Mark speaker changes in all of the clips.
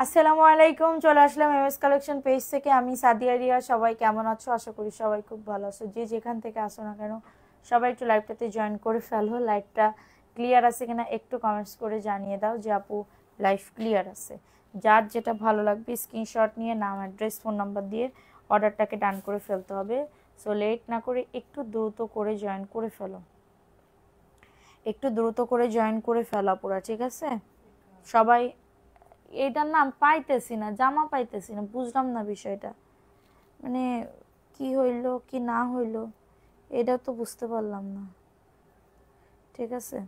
Speaker 1: আসসালামু আলাইকুম, চলে আসলাম এমএস কালেকশন পেজ থেকে। আমি সাদিয়া রিয়া। সবাই কেমন আছো? আশা করি সবাই খুব ভালো আছো। যে যেখান থেকে আসো না কেন সবাই একটু লাইভটাতে জয়েন করে ফেলো। লাইভটা ক্লিয়ার আছে কিনা একটু কমেন্টস করে জানিয়ে দাও যে আপু লাইভ ক্লিয়ার আছে। যার যেটা ভালো লাগবে স্ক্রিনশট নিয়ে নাম, অ্যাড্রেস, ফোন নাম্বার দিয়ে অর্ডারটাকে ডান করে ফেলতে হবে। সো লেট না করে একটু দ্রুত করে জয়েন করে ফেলো, একটু দ্রুত করে জয়েন করে ফেলো পুরা, ঠিক আছে? সবাই এইটার নাম পাইতেছি না, জামা পাইতেছি না, বুঝলাম না বিষয়টা, মানে কি হইল কি না হইল এটাও তো বুঝতে পারলাম না। ঠিক আছে,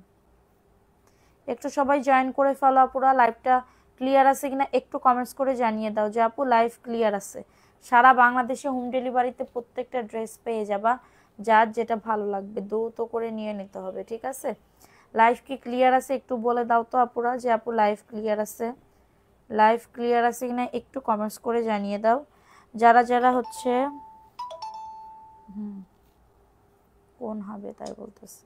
Speaker 1: একটু সবাই জয়েন করে ফেলো আপুরা। লাইভটা ক্লিয়ার আছে কিনা একটু কমেন্টস করে জানিয়ে দাও যে আপু লাইভ ক্লিয়ার আছে। সারা বাংলাদেশে হোম ডেলিভারিতে প্রত্যেকটা ড্রেস পেয়ে যাবা। যার যেটা ভালো লাগবে দ্রুত করে নিয়ে নিতে হবে, ঠিক আছে? লাইভ কি ক্লিয়ার আছে একটু বলে দাও তো আপুরা যে আপু লাইভ ক্লিয়ার আছে। লাইভ ক্লিয়ার আছে কিনা একটু কমেন্টস করে জানিয়ে দাও। যারা যারা হচ্ছে কোন হবে তাই বলতেছে,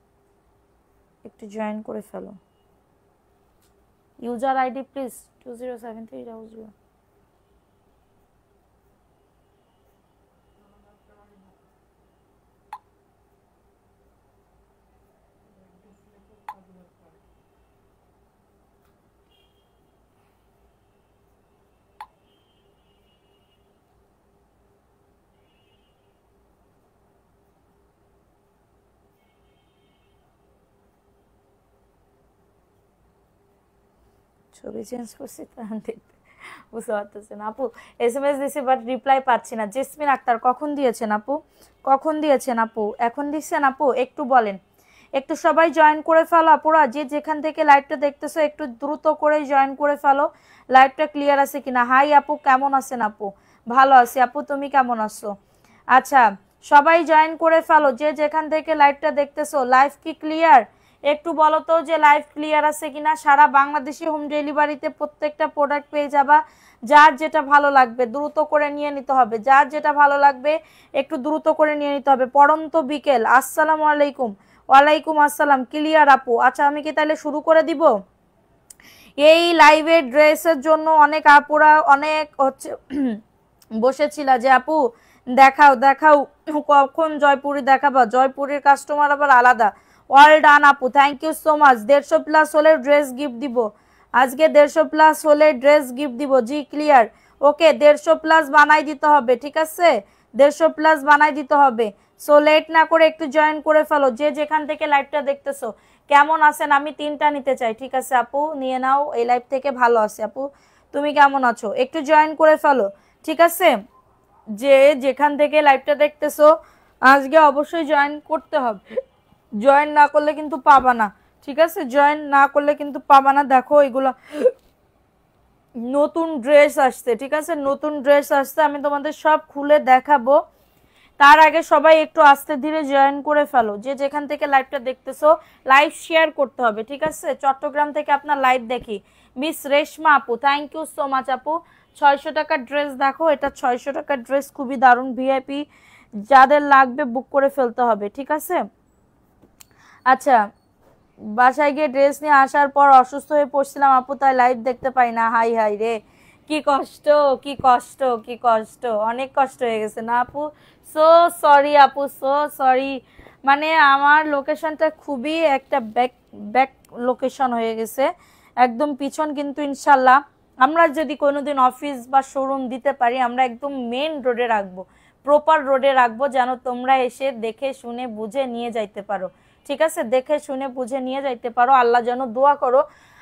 Speaker 1: একটু জয়েন করে ফেলো। User ID please 207300। ছবি চেঞ্জ করছি দেখতে বুঝতে পারতেছেন আপু। SMS দিছি বাট রিপ্লাই পাচ্ছি না। জেসমিন আক্তার কখন দিয়েছেন আপু? কখন দিয়েছেন আপু? এখন দিচ্ছেন আপু? একটু বলেন। একটু সবাই জয়েন করে ফেলো আপুরা। যে যেখান থেকে লাইভটা দেখতেছো একটু দ্রুত করে জয়েন করে ফেলো। লাইভটা ক্লিয়ার আছে কিনা। হাই আপু, কেমন আছেন আপু? ভালো আছি আপু, তুমি কেমন আছো? আচ্ছা, সবাই জয়েন করে ফেলো। যে যেখান থেকে লাইভটা দেখতেছো লাইভ কি ক্লিয়ার একটু বলো তো যে লাইভ ক্লিয়ার আছে কিনা। সারা বাংলাদেশে হোম ডেলিভারিতে প্রত্যেকটা প্রোডাক্ট পেয়ে যাবা। যার যেটা ভালো লাগবে দ্রুত করে নিয়ে নিতে হবে। যার যেটা ভালো লাগবে একটু দ্রুত করে নিয়ে নিতে হবে। পড়ন্ত বিকেল, আসসালামু আলাইকুম। ওয়ালাইকুম আসসালাম। ক্লিয়ার আপু? আচ্ছা, আমি কি তাহলে শুরু করে দিব? এই লাইভের ড্রেসের জন্য অনেক আপুরা অনেক হচ্ছে বসেছিল যে আপু দেখাও দেখাও, কখন জয়পুরি দেখাবা? জয়পুরের কাস্টমার আবার আলাদা। অল ডান আপু, থ্যাংক ইউ সো মাচ। 150+ হলে ড্রেস গিফট দিব আজকে। 150+ হলে ড্রেস গিফট দিব। জি ক্লিয়ার, ওকে। 150+ বানাই দিতে হবে, ঠিক আছে? 150+ বানাই দিতে হবে। সো লেট না করে একটু জয়েন করে ফেলো। যে যেখান থেকে লাইভটা দেখতেছো কেমন আছেন? আমি 3টা নিতে চাই, ঠিক আছে আপু? নিয়ে নাও, এই লাইভ থেকে ভালো আছে আপু। তুমি কেমন আছো একটু জয়েন করে ফেলো, ঠিক আছে? যে যেখান থেকে লাইভটা দেখতেছো আজকে অবশ্যই জয়েন করতে হবে। জয়েন না করলে কিন্তু পাবা না, ঠিক আছে? জয়েন না করলে কিন্তু পাবা না। দেখো এগুলো নতুন ড্রেস আসছে, ঠিক আছে? নতুন ড্রেস আসছে, আমি তোমাদের সব খুলে দেখাবো। তার আগে সবাই একটু আস্তে ধীরে জয়েন করে ফেলো। যে যেখান থেকে লাইভটা দেখতেছো লাইভ শেয়ার করতে হবে, ঠিক আছে? চট্টগ্রাম থেকে আপনার লাইভ দেখি মিস রেশমা আপু, থ্যাংক ইউ সো মাচ আপু। 600 টাকার ড্রেস দেখো, এটা 600 টাকার ড্রেস, খুবই দারুণ, ভিআইপি। যাদের লাগবে বুক করে ফেলতে হবে, ঠিক আছে? আচ্ছা, বাসায় গিয়ে ড্রেস নিয়ে আসার পর অসুস্থ হয়ে পড়ছিলাম আপু, তাই লাইভ দেখতে পাই না। হাই হাই রে, কি কষ্ট, কি কষ্ট, কি কষ্ট, অনেক কষ্ট হয়ে গেছে না আপু? সো সরি আপু, সো সরি। মানে আমার লোকেশনটা খুবই একটা ব্যাক ব্যাক লোকেশন হয়ে গেছে, একদম পিছন। কিন্তু ইনশাল্লাহ আমরা যদি কোনোদিন অফিস বা শোরুম দিতে পারি আমরা একদম মেন রোডে রাখবো, প্রপার রোডে রাখবো, যেন তোমরা এসে দেখে শুনে বুঝে নিয়ে যাইতে পারো, ঠিক আছে? দেখে শুনে বুঝে নিয়ে যাইতে পারো। আল্লাহ যেন, দোয়া করো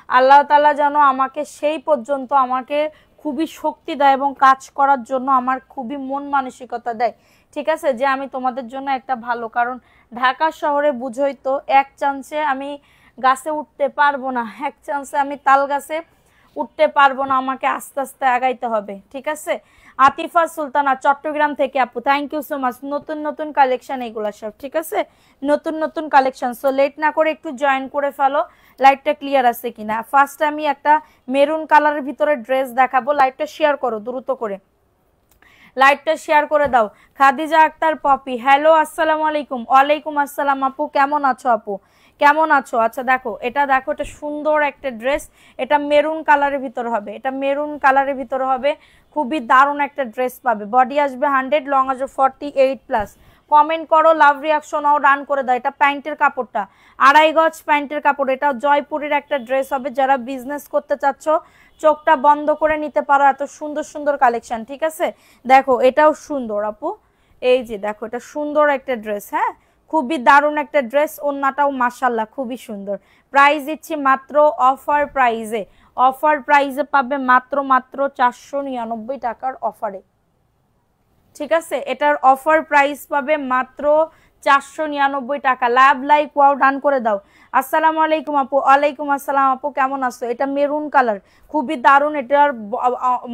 Speaker 1: আল্লাহ তাআলা যেন আমাকে সেই পর্যন্ত আমাকে খুবই শক্তি দেয় এবং কাজ করার জন্য আমার খুবই মন মানসিকতা দেয়, ঠিক আছে? যে আমি তোমাদের জন্য একটা ভালো, কারণ ঢাকা শহরে বুঝোই তো, এক চান্সে আমি গাছে উঠতে পারবো না, এক চান্সে আমি তাল গাছে উঠতে পারবো না, আমাকে আস্তে আস্তে আগাইতে হবে, ঠিক আছে? আতিফা সুলতানা চট্টগ্রাম থেকে আপু, থ্যাংক ইউ সো মাচ। নতুন নতুন কালেকশন এগুলো সব, ঠিক আছে? নতুন নতুন কালেকশন। সো লেট না করে একটু জয়েন করে ফেলো। লাইটটা ক্লিয়ার আছে কিনা। ফার্স্ট আমি একটা মেরুন কালারের ভিতরে ড্রেস দেখাবো, লাইটটা শেয়ার করো দ্রুত করে। লাইভটা শেয়ার করে দাও। খাদিজা আক্তার পপি, হ্যালো আসসালামু আলাইকুম। ওয়ালাইকুম আসসালাম আপু, কেমন আছো আপু, কেমন আছো? আচ্ছা দেখো এটা, দেখো এটা সুন্দর একটা ড্রেস, এটা মেরুন কালারের ভিতর হবে, এটা মেরুন কালারের ভিতর হবে, খুবই দারুণ একটা ড্রেস পাবে। বডি আসবে 100, লং আসবে 48+। কমেন্ট করো, লাভ রিয়াকশন ও রান করে দাও। এটা প্যান্টের কাপড়টা 2.5 গজ প্যান্টের কাপড়, এটা জয়পুরের একটা ড্রেস হবে। যারা বিজনেস করতে চাচ্ছ চোখটা বন্ধ করে নিতে পারো, এত সুন্দর সুন্দর কালেকশন, ঠিক আছে? দেখো এটাও সুন্দর আপু, এই যে দেখো এটা সুন্দর একটা ড্রেস, হ্যাঁ খুবই দারুণ একটা ড্রেস, ওন্নাটাও মাশাল্লাহ খুবই সুন্দর। প্রাইস দিচ্ছি মাত্র অফার প্রাইজে, অফার প্রাইজে পাবে মাত্র 499 টাকার অফারে, ঠিক আছে? এটার অফার প্রাইস পাবে মাত্র 499 টাকা। লাভ লাইক ওয়াও ডান করে দাও। আসসালামু আলাইকুম আপু। ওয়ালাইকুম আসসালাম আপু, কেমন আছো? এটা মেরুন কালার, খুবই দারুণ। এটার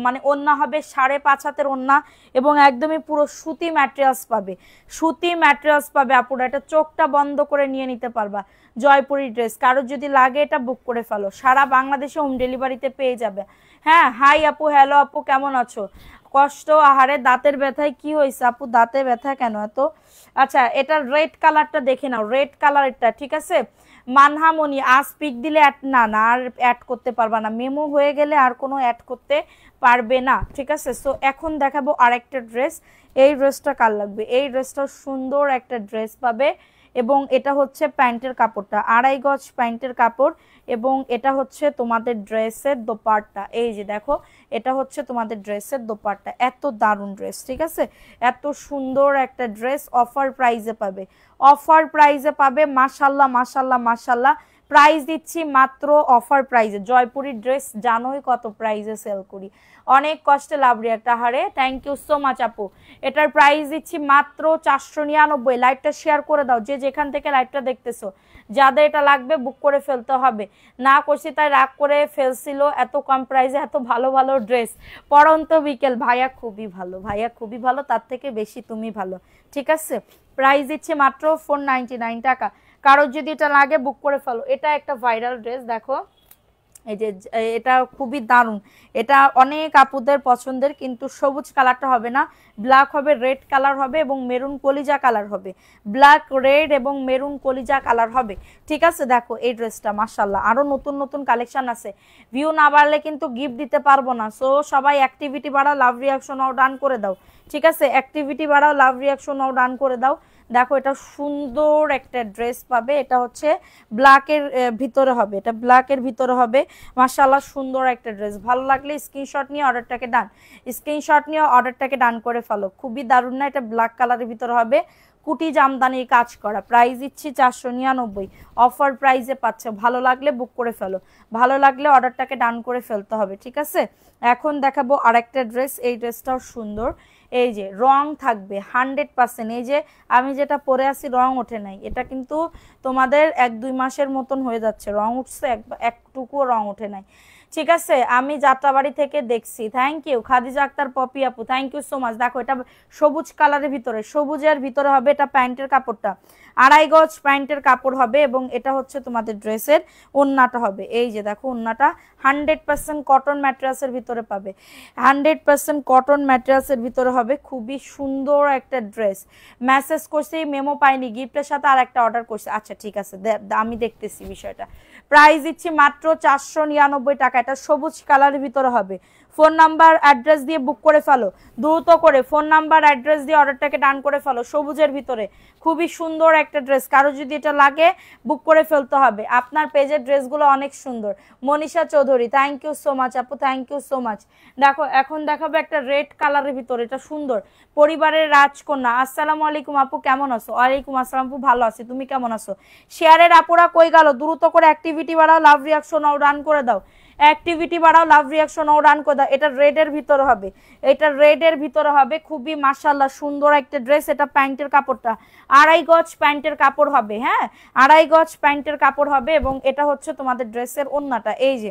Speaker 1: মানে ওন্না হবে 5.5 হাতের ওন্না এবং একদমই পুরো সুতি ম্যাটেরিয়ালস পাবে, সুতি ম্যাটেরিয়ালস পাবে আপুরা। এটা চোখটা বন্ধ করে নিয়ে নিতে পারবা। জয়পুরি ড্রেস, কারোর যদি লাগে এটা বুক করে ফেলো, সারা বাংলাদেশে হোম ডেলিভারিতে পেয়ে যাবে। হ্যাঁ হাই আপু, হ্যালো আপু, কেমন আছো? কষ্ট আহারে, দাঁতের ব্যথায় কি হয়েছে আপু, দাঁতে ব্যথা কেন এত? আচ্ছা এটা রেড কালারটা দেখে নাও, রেড কালারটা, ঠিক আছে? মানহামনি আজ পিক দিলে না না আর অ্যাড করতে পারবা না, মেমো হয়ে গেলে আর কোনো অ্যাড করতে পারবে না, ঠিক আছে? সো এখন দেখাবো আরেকটা ড্রেস। এই ড্রেসটা কার লাগবে? এই ড্রেসটা সুন্দর একটা ড্রেস পাবে এবং এটা হচ্ছে প্যান্টের কাপড়টা 2.5 গজ প্যান্টের কাপড় এবং এটা হচ্ছে তোমাদের ড্রেসের দোপাট্টা। এই যে দেখো এটা হচ্ছে তোমাদের ড্রেসের দোপাট্টা, এত দারুণ ড্রেস, ঠিক আছে? এত সুন্দর একটা ড্রেস অফার প্রাইজে পাবে, অফার প্রাইজে পাবে। মাশাল্লাহ মাশাল্লাহ মাশাল্লাহ। প্রাইস দিচ্ছি মাত্র অফার প্রাইজে। জয়পুরি ড্রেস জানোই কত প্রাইজে সেল করি, অনেক কষ্টে লাভ একটা হারে। থ্যাংক ইউ সো মাচ আপু। এটার প্রাইস দিচ্ছি মাত্র 499। লাইভটা শেয়ার করে দাও, যে যেখান থেকে লাইভটা দেখতেছো, যাদের এটা লাগবে বুক করে ফেলতে হবে। না করছি তাই রাগ করে ফেলছিল, এত কম প্রাইসে এত ভালো ভালো ড্রেস। পরন্ত বিকেল, ভাইয়া খুবই ভালো, ভাইয়া খুবই ভালো, তার থেকে বেশি তুমি ভালো, ঠিক আছে? প্রাইস দিচ্ছে মাত্র 499 টাকা। কারোর যদি এটা লাগে বুক করে ফেলো। এটা একটা ভাইরাল ড্রেস, দেখো এই যে এটা খুবই দারুণ, এটা অনেক আপুদের পছন্দের, কিন্তু সবুজ কালারটা হবে না, ব্ল্যাক হবে, রেড কালার হবে এবং মেরুন কলিজা কালার হবে, ব্ল্যাক রেড এবং মেরুন কলিজা কালার হবে, ঠিক আছে? দেখো এই ড্রেসটা মাশাল্লাহ, আরো নতুন নতুন কালেকশন আছে, ভিউ না বাড়লে কিন্তু গিফট দিতে পারবো না। সো সবাই অ্যাক্টিভিটি বাড়াও, লাভ রিয়াকশনও ডান করে দাও, ঠিক আছে? অ্যাক্টিভিটি বাড়াও, লাভ রিয়াকশনও ডান করে দাও। দেখো এটা সুন্দর একটা ড্রেস পাবে, এটা হচ্ছে ব্ল্যাকের ভিতরে হবে, এটা ব্ল্যাকের ভিতরে হবে, মাশাআল্লাহ সুন্দর একটা ড্রেস। ভালো লাগলে স্ক্রিনশট নিয়ে অর্ডারটাকে ডান, স্ক্রিনশট নিয়ে অর্ডারটাকে ডান করে ফেলো। খুবই দারুণ না? এটা ব্ল্যাক কালারের ভিতরে হবে, কুটি জামদানির কাজ করা। প্রাইস দিচ্ছি 499, অফার প্রাইসে পাচ্ছে। ভালো লাগলে বুক করে ফেলো, ভালো লাগলে অর্ডারটাকে ডান করে ফেলতে হবে, ঠিক আছে? এখন দেখাবো আরেকটা ড্রেস, এই ড্রেসটাও সুন্দর। এই যে রং থাকবে 100%, এই যে আমি যেটা পরে আছি রং ওঠে নাই, এটা কিন্তু তোমাদের 1-2 মাসের মতন হয়ে যাচ্ছে, রং উঠছে একটুকুও রং ওঠে নাই, ঠিক আছে? আমি যাত্রাবাড়ি থেকে দেখছি। থ্যাংক ইউ খাদিজা আক্তার পপি আপু, থ্যাংক ইউ সো মাচ। দেখো এটা সবুজ কালারের ভিতরে, সবুজের ভিতরে হবে, এটা প্যান্টের কাপড়টা 2.5 গজ প্যান্টের কাপড় হবে এবং এটা হচ্ছে তোমাদের ড্রেসের ওন্নাটা হবে। এই যে দেখো ওন্নাটা 100% কটন ম্যাটেরিয়ালসের ভিতরে পাবে, 100% কটন ম্যাটেরিয়ালসের ভিতরে হবে। খুবই সুন্দর একটা ড্রেস। মেসেজ করছি, মেমো পাইনি, গিফটের সাথে আর একটা অর্ডার করছি। আচ্ছা ঠিক আছে, আমি দেখতেছি বিষয়টা। প্রাইস দিচ্ছি মাত্র 499 টাকা। এটা সবুজ কালারের ভিতরে হবে। ফোন নাম্বার অ্যাড্রেস দিয়ে বুক করে ফেলো, দ্রুত করে ফোন নাম্বার অ্যাড্রেস দিয়ে অর্ডারটাকে ডান করে ফেলো। সবুজের ভিতরে খুবই সুন্দর একটা ড্রেস, কারো যদি এটা লাগে বুক করে ফেলতে হবে। আপনার পেজের ড্রেসগুলো অনেক সুন্দর। Manisha Chowdhury, thank you so much আপু, থ্যাংক ইউ সো মাচ। দেখো এখন দেখাবো একটা রেড কালারের ভিতরে, এটা সুন্দর, পরিবারের রাজকন্যা। আসসালামু আলাইকুম আপু, কেমন আছো? ওয়ালাইকুম আসসালাম আপু, ভালো আছি, তুমি কেমন আছো? শেয়ারের আপুরা কই গেল? দ্রুত করে অ্যাক্টিভিটি বাড়াও, লাভ রিয়াকশন ও রান করে দাও, অ্যাক্টিভিটি বাড়াও, লাভ রিয়াকশন ও রান করে দাও। এটা রেডের ভিতরে হবে, এটা রেডের ভিতরে হবে, খুবই মাশাআল্লাহ সুন্দর একটা ড্রেস। এটা প্যান্টের কাপড়টা 2.5 গজ প্যান্টের কাপড় হবে, হ্যাঁ 2.5 গজ প্যান্টের কাপড় হবে এবং এটা হচ্ছে তোমাদের ড্রেসের ওন্নাটা। এই যে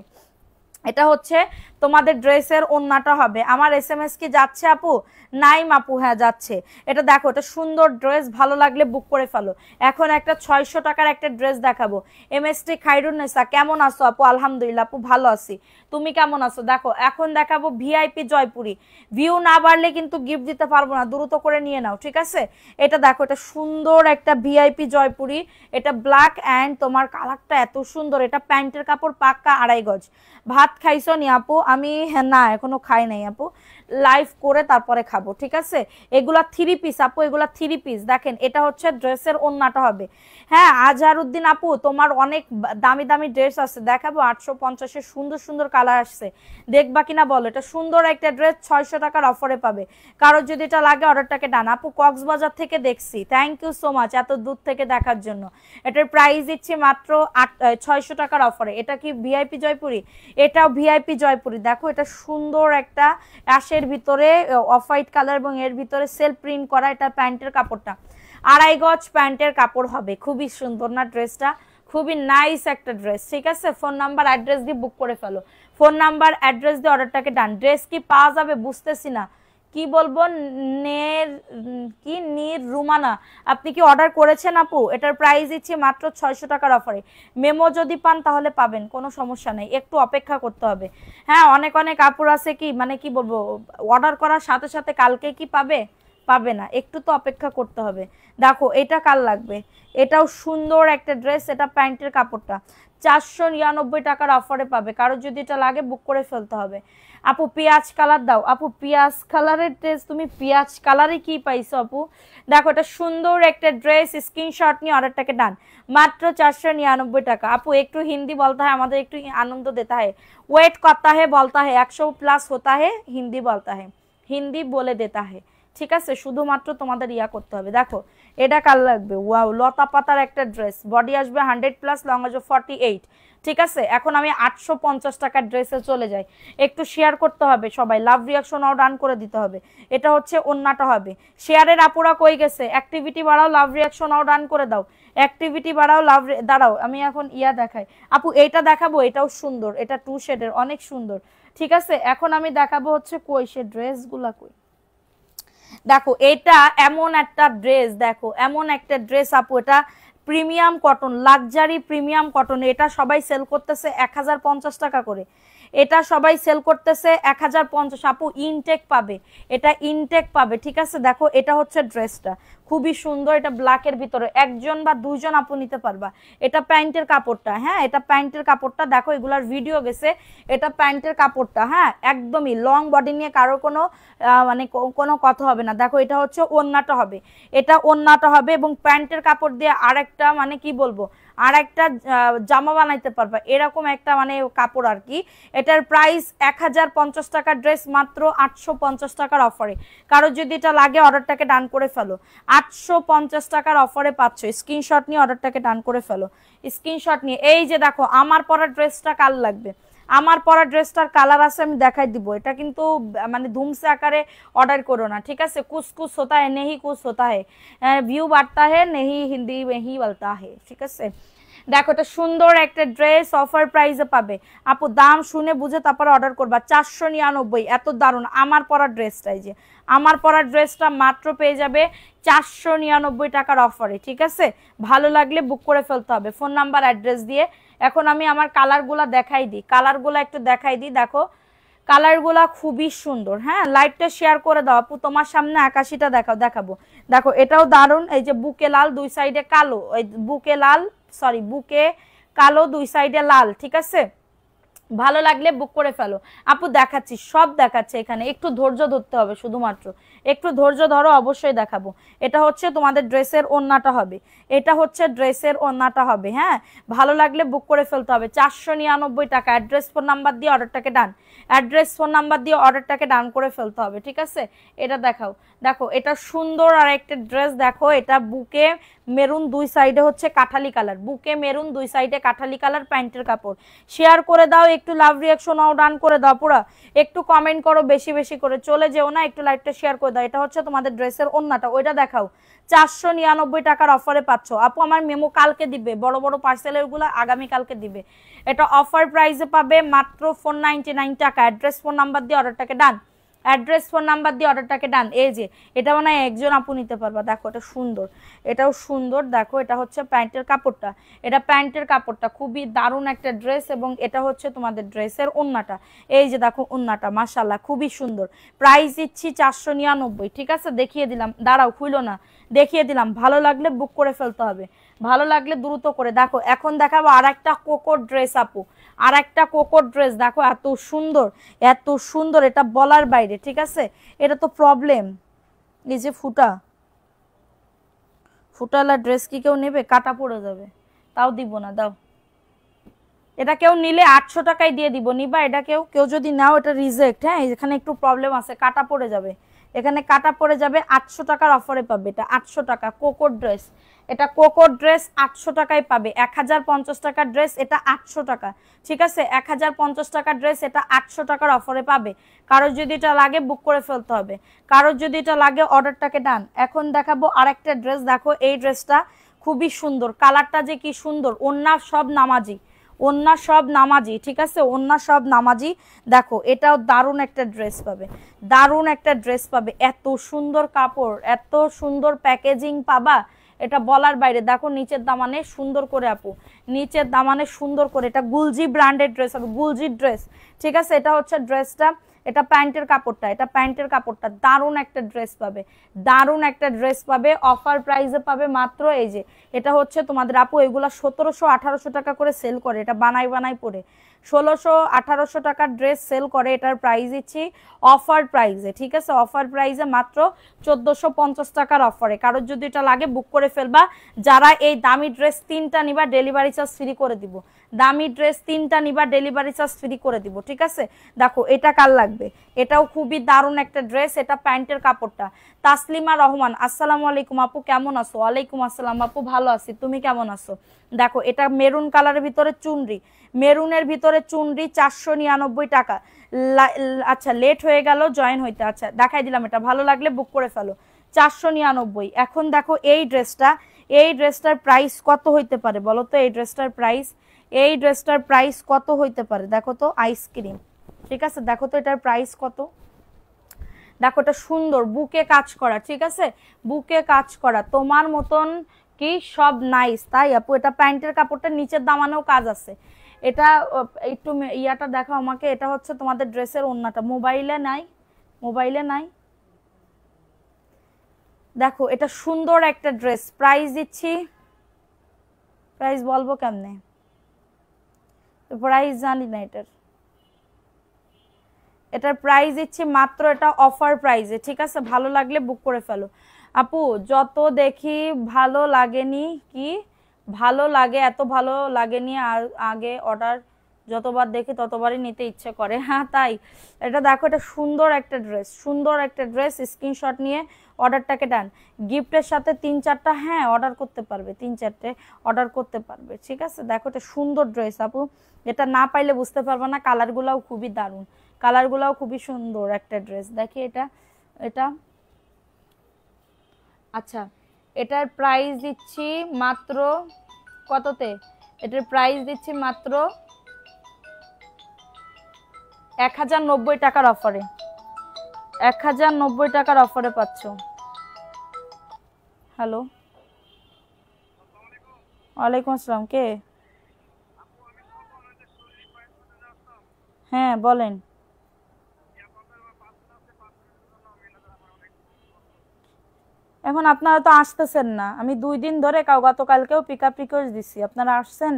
Speaker 1: এটা হচ্ছে তোমাদের ড্রেসের ওন্নাটা হবে। আমার এসএমএস কি যাচ্ছে আপু? নাইম আপু, হ্যাঁ যাচ্ছে। এটা দেখো, এটা সুন্দর ড্রেস, ভালো লাগলে বুক করে ফেলো। এখন একটা 600 টাকার একটা ড্রেস দেখাবো। এমএসটি খাইরুন্নেসা, কেমন আছো আপু? আলহামদুলিল্লাহ আপু, ভালো আছি। তুমি কেমন আছো? দেখো এখন দেখাবো ভিআইপি জয়পুরি। ভিউ না বাড়লে কিন্তু গিফট দিতে পারবো না, দ্রুত করে নিয়ে নাও, ঠিক আছে? এটা দেখো, এটা সুন্দর একটা ভিআইপি জয়পুরি। এটা ব্ল্যাক অ্যান্ড তোমার কালারটা এত সুন্দর। এটা প্যান্টের কাপড় পাক্কা 2.5 গজ। ভাত খাইছো নি আপু? আমি না এখনো খাই নাই আপু, লাইভ করে তারপরে খাবো, ঠিক আছে? এগুলা 3 পিস আপু, এগুলা 3 পিস। দেখেন এটা হচ্ছে ড্রেসের ওন্নাটা হবে। হ্যাঁ আজহারউদ্দিন আপু, তোমার অনেক দামি দামি ড্রেস আছে, দেখাবো 850-এর সুন্দর সুন্দর কালার আসছে, দেখবা কিনা বলো? এটা সুন্দর একটা ড্রেস 600 টাকার অফারে পাবে। কারোর যদি এটা লাগে অর্ডারটাকে ডান। আপু কক্সবাজার থেকে দেখছি, থ্যাংক ইউ সো মাচ এত দূর থেকে দেখার জন্য। এটার প্রাইস দিচ্ছি মাত্র 600 টাকার অফারে। এটা কি ভিআইপি জয়পুরি? এটাও ভিআইপি জয়পুরি। দেখো এটা সুন্দর একটা অ্যাশের ভিতরে অফ হোয়াইট কালার এবং এর ভিতরে সেলফ প্রিন্ট করা। এটা প্যান্টের কাপড়টা 2.5 গজ প্যান্টের কাপড় হবে। খুবই সুন্দর না ড্রেসটা? খুবই নাইস একটা ড্রেস, ঠিক আছে? ফোন নাম্বার অ্যাড্রেস দিয়ে বুক করে ফেলো। ফোন নাম্বার অ্যাড্রেস দিয়ে অর্ডারটাকে ডান। ড্রেস কি পাওয়া যাবে বুঝতেছি না, কি বলবো? নির রুমানা, আপনি কি অর্ডার করেছেন আপু? এটার প্রাইস দিচ্ছি মাত্র 600 টাকার অফারে। মেমো যদি পান তাহলে পাবেন, কোনো সমস্যা নেই, একটু অপেক্ষা করতে হবে। হ্যাঁ অনেক অনেক আপুর আছে কি মানে কি বলবো, অর্ডার করার সাথে সাথে কালকে কি পাবে? পাবে না, একটু তো অপেক্ষা করতে হবে। দেখো এটা কাল লাগবে, এটাও সুন্দর একটা ড্রেস। এটা প্যান্টের কাপড়টা 499 টাকার অফারে পাবে। কারো যদি এটা লাগে বুক করে ফেলতে হবে। আপু পেঁয়াজ কালার দাও। আপু পেঁয়াজ কালারের ড্রেস, তুমি পেঁয়াজ কালারে কি পাইছো আপু? দেখো এটা সুন্দর একটা ড্রেস, স্ক্রিনশট নিয়ে অর্ডারটাকে ডান। মাত্র 499 টাকা। আপু একটু হিন্দি বলতে হয়, আমাদের একটু আনন্দ দেতা হয়, ওয়েট করता है বলতা है, 100+ होता है হিন্দি বলতা है, হিন্দি বলে দেতা है, ঠিক আছে? শুধুমাত্র তোমাদের ইয়া করতে হবে। দেখো এটা কাল লাগবে, ওয়াও লতা পাতার একটা ড্রেস, বডি আসবে 100+, লং আসবে 48, ঠিক আছে? এখন আমি 850 টাকার ড্রেসে চলে যাই। একটু শেয়ার করতে হবে সবাই, লাভ রিয়াকশন আও ডান করে দিতে হবে। এটা হচ্ছে ওন্নাটা হবে। শেয়ারের আপুরা কই গেছে? অ্যাক্টিভিটি বাড়াও, লাভ রিয়াকশন আও ডান করে দাও। অ্যাক্টিভিটি বাড়াও, লাভ দাঁড়াও আমি এখন ইয়া দেখাই। আপু এইটা দেখাবো, এটাও সুন্দর, এটা 2 শেডের, অনেক সুন্দর, ঠিক আছে? এখন আমি দেখাবো হচ্ছে কই সে ড্রেসগুলা কই। দেখো এটা এমন একটা ড্রেস, দেখো এমন একটা ড্রেস আপু, এটা premium cotton, luxury premium cotton. এটা সবাই সেল করতেছে 1050 টাকা করে, এটা সবাই সেল করতেছে 1050। আপু ইনটেক পাবে, এটা ইনটেক পাবে, ঠিক আছে? দেখো এটা হচ্ছে ড্রেসটা, খুবই সুন্দর। এটা ব্ল্যাকের ভিতরে, একজন বা দুইজন আপু নিতে পারবা। এটা প্যান্টের কাপড়টা, হ্যাঁ এটা প্যান্টের কাপড়টা। দেখো এগুলার ভিডিও গেছে, এটা প্যান্টের কাপড়টা, হ্যাঁ একদমই লং বডি নিয়ে কারোর কোনো মানে কোনো কথা হবে না। দেখো এটা হচ্ছে ওন্নাটা হবে, এটা ওন্নাটা হবে এবং প্যান্টের কাপড় দিয়ে আরেকটা মানে কি বলবো, আর একটা জামা বানাইতে পারবা, এরকম একটা মানে কাপড় আর কি। এটার প্রাইস 1050 টাকার ড্রেস, মাত্র 850 টাকার অফারে। কারো যদি এটা লাগে অর্ডারটাকে ডান করে ফেলো। 850 টাকার অফারে পাচ্ছ, স্ক্রিনশট নিয়ে অর্ডারটাকে ডান করে ফেলো। স্ক্রিনশট নিয়ে এই যে দেখো আমার পরা ড্রেসটা কাল লাগবে, আমার পরা ড্রেসটার কালার আছে আমি দেখাই দিব। এটা কিন্তু মানে ধুমসে আকারে অর্ডার করো না, ঠিক আছে? কুছ কুছ হোতা है नहीं कुछ होता है, ভিউ বাড়তা है नहीं হিন্দি में ही बोलता है, ঠিক আছে? দেখো এটা সুন্দর একটা ড্রেস, অফার প্রাইসে পাবে। আপু দাম শুনে বুঝে তারপরে অর্ডার করবা। 499, এত দারুণ আমার পরা ড্রেসটাই, যে আমার পরা ড্রেসটা মাত্র পেয়ে যাবে 499 টাকার অফারে, ঠিক আছে? ভালো লাগলে বুক করে ফেলতে হবে ফোন নাম্বার অ্যাড্রেস দিয়ে। এখন আমি আমার কালারগুলা দেখাই দিই, কালারগুলা একটু দেখাই দিই। দেখো কালারগুলা খুবই সুন্দর, হ্যাঁ লাইভটা শেয়ার করে দাও আপু। তোমার সামনে আকাশিটা দেখাবো। দেখো এটাও দারুণ, এই যে বুকে লাল, দুই সাইডে কালো, এই বুকে লাল, সরি বুকে কালো, দুই সাইডে লাল, ঠিক আছে? ভালো লাগলে বুক করে ফেলো আপু। দেখাচ্ছি, সব দেখাচ্ছে এখানে, একটু ধৈর্য ধরতে হবে, শুধুমাত্র একটু ধৈর্য ধরো, অবশ্যই দেখাবো। এটা হচ্ছে তোমাদের ড্রেসের ওন্নাটা হবে, এটা হচ্ছে ড্রেসের ওন্নাটা হবে, হ্যাঁ ভালো লাগলে বুক করে ফেলতে হবে। 499 টাকা। অ্যাড্রেস ফোন নাম্বার দিয়ে অর্ডারটাকে ডান, অ্যাড্রেস ফোন নাম্বার দিয়ে অর্ডারটাকে ডান করে ফেলতে হবে, ঠিক আছে? এটা দেখাও, দেখো এটা সুন্দর আর একটা ড্রেস। দেখো এটা বুকে মেরুন, দুই সাইডে হচ্ছে কাঠালি কালার, বুকে মেরুন, দুই সাইডে কাঠালি কালার, প্যান্টের কাপড়। শেয়ার করে দাও, একটু লাভ রিয়াকশন নাও, ডান করে দাও পুরা, একটু কমেন্ট করো বেশি বেশি করে, চলে যেও না, একটু লাইভটা শেয়ার করে দাও। এটা হচ্ছে তোমাদের ড্রেসের ওন্নাটা, ওইটা দেখাও। 499 টাকার অফারে পাচ্ছ আপু। আমার মেমো কালকে দিবে, বড় বড় পার্সেলের গুলো আগামী কালকে দিবে। এটা অফার প্রাইসে পাবে মাত্র 499 টাকা। অ্যাড্রেস ফোন নাম্বার দিয়ে অর্ডারটাকে ডান, অ্যাড্রেস ফোন নাম্বার দিয়ে অর্ডারটাকে ডান। এই যে এটা মানে একজন আপু নিতে পারবা। দেখো এটা সুন্দর, এটাও সুন্দর। দেখো এটা হচ্ছে প্যান্টের কাপড়টা, এটা প্যান্টের কাপড়টা খুবই দারুণ একটা ড্রেস, এবং এটা হচ্ছে তোমাদের ড্রেসের ওন্নাটা। এই যে দেখো ওন্নাটা মাশাআল্লাহ খুবই সুন্দর। প্রাইস দিচ্ছি 499। ঠিক আছে, দেখিয়ে দিলাম, দাঁড়াও খুইলো না, দেখিয়ে দিলাম। ভালো লাগলে বুক করে ফেলতে হবে, ভালো লাগলে দ্রুত করে। দেখো এখন দেখাবো আর একটা কোকোর ড্রেস আপু, আর একটা কোকোর ড্রেস। দেখো এত সুন্দর, এত সুন্দর, এটা বলার বাইরে। ঠিক আছে, এটা তো প্রবলেম। এই যে ফুটালা ড্রেস কি কেউ নেবে? কাটা পড়ে যাবে, তাও দিব না, দাও। এটা কেউ নিলে 800 টাকায় দিয়ে দিব, নিবা? এটা কেউ কেউ যদি নাও এটা রিজেক্ট। হ্যাঁ, এখানে একটু প্রবলেম আছে, কাটা পড়ে যাবে, এখানে কাটা পড়ে যাবে। 800 টাকার অফারে পাবে এটা, 800 টাকা কোকোর ড্রেস। এটা কোকোর ড্রেস 800 টাকায় পাবে। 1050 টাকার ড্রেস, এটা 800 টাকা। ঠিক আছে, 1050 টাকার ড্রেস, এটা 800 টাকার অফারে পাবে। কারোর যদি এটা লাগে বুক করে ফেলতে হবে, কারোর যদি এটা লাগে অর্ডারটাকে ডান। এখন দেখাবো আরেকটা ড্রেস। দেখো এই ড্রেসটা খুবই সুন্দর, কালারটা যে কি সুন্দর। ওন্না সব নামাজি, ওন্না সব নামাজি। ঠিক আছে, ওন্না সব নামাজি। দেখো এটাও দারুণ একটা ড্রেস পাবে, দারুণ একটা ড্রেস পাবে। এত সুন্দর কাপড়, এত সুন্দর প্যাকেজিং পাবা, এটা বলার বাইরে। দেখো নিচের দামানে সুন্দর করে আপু, নিচের দামানে সুন্দর করে। এটা গুলজি ব্র্যান্ডের ড্রেস হবে, গুলজি ড্রেস। ঠিক আছে, এটা হচ্ছে ড্রেসটা, এটা প্যান্টের কাপড়টা, এটা প্যান্টের কাপড়টা। দারুণ একটা ড্রেস পাবে, দারুণ একটা ড্রেস পাবে। অফার প্রাইসে পাবে মাত্র, এই যে এটা হচ্ছে তোমাদের আপু, এগুলা 1700-1800 টাকা করে সেল করে, এটা বানাই বানাই পরে 1600-1800 টাকার ড্রেস সেল করে। এটার প্রাইস দিচ্ছি অফার প্রাইসে। ঠিক আছে, অফার প্রাইসে মাত্র 1450 টাকার অফারে। কারোর যদি এটা লাগে বুক করে ফেলবা। যারা এই দামি ড্রেস 3টা নিবা ডেলিভারি চার্জ ফ্রি করে দিব, দামি ড্রেস 3টা নিবা ডেলিভারি চার্জ ফ্রি করে দিব। ঠিক আছে, দেখো এটা কার লাগবে, এটাও খুবই দারুণ একটা ড্রেস। এটা প্যান্টের কাপড়টা। তাসলিমা রহমান, আসসালামু আলাইকুম আপু, কেমন আছো? ওয়ালাইকুম আসসালাম আপু, ভালো আছি, তুমি কেমন আছো? দেখো এটা মেরুন কালারের ভিতরে চুনরি, মেরুনের ভিতরে চুনরি, 499 টাকা। আচ্ছা লেট হয়ে গেল জয়েন হইতে, আচ্ছা দেখাই দিলাম। এটা ভালো লাগলে বুক করে ফেলো, 499। এখন দেখো এই ড্রেসটা, এই ড্রেসটার প্রাইস কত হইতে পারে বলো তো? এই ড্রেসটার প্রাইস, এই ড্রেসটার প্রাইস কত হইতে পারে? দেখো তো, আইসক্রিম। ঠিক আছে, দেখো তো এটার প্রাইস কত। দেখো এটা সুন্দর, বুকে কাজ করা। ঠিক আছে, বুকে কাজ করা, তোমার মতন কি সব নাইস, তাই আপু? এটা প্যান্টের কাপড়টা, নিচের দামানেও কাজ আছে। এটা একটু ইয়াটা দেখো আমাকে। এটা হচ্ছে তোমাদের ড্রেসের ওন্নাটা, মোবাইলে নাই, মোবাইলে নাই। দেখো এটা সুন্দর একটা ড্রেস। প্রাইস দিচ্ছি, প্রাইস বলবো কেমনে, প্রাইস জানি না এটার, এটার প্রাইস দিচ্ছি মাত্র, এটা অফার প্রাইসে। ঠিক আছে, ভালো লাগলে বুক করে ফেলো আপু। যত দেখি ভালো লাগেনি, কি ভালো লাগে, এত ভালো লাগেনি আগে অর্ডার, যতবার দেখি ততবারই নিতে ইচ্ছে করে। হ্যাঁ তাই, এটা দেখো এটা সুন্দর একটা ড্রেস, সুন্দর একটা ড্রেস। স্ক্রিনশট নিয়ে অর্ডারটাকে ডান। গিফটের সাথে 3-4টা, হ্যাঁ অর্ডার করতে পারবে, 3-4টে অর্ডার করতে পারবে। ঠিক আছে, দেখো এটা সুন্দর ড্রেস আপু, এটা না পাইলে বুঝতে পারবে না। কালারগুলাও খুবই দারুণ, কালারগুলাও খুবই সুন্দর একটা ড্রেস। দেখি এটা, এটা আচ্ছা এটার প্রাইস দিচ্ছি মাত্র কততে? এটার প্রাইস দিচ্ছি মাত্র 1090 টাকার অফারে, 1090 টাকার অফারে পাচ্ছ। হ্যালো, ওয়ালাইকুম আসসালাম, কে? হ্যাঁ বলেন। এখন আপনারা তো আসতেছেন না, আমি 2 দিন ধরে গতকালকেও পিক আপ রিকোয়েস্ট দিচ্ছি, আপনারা আসছেন?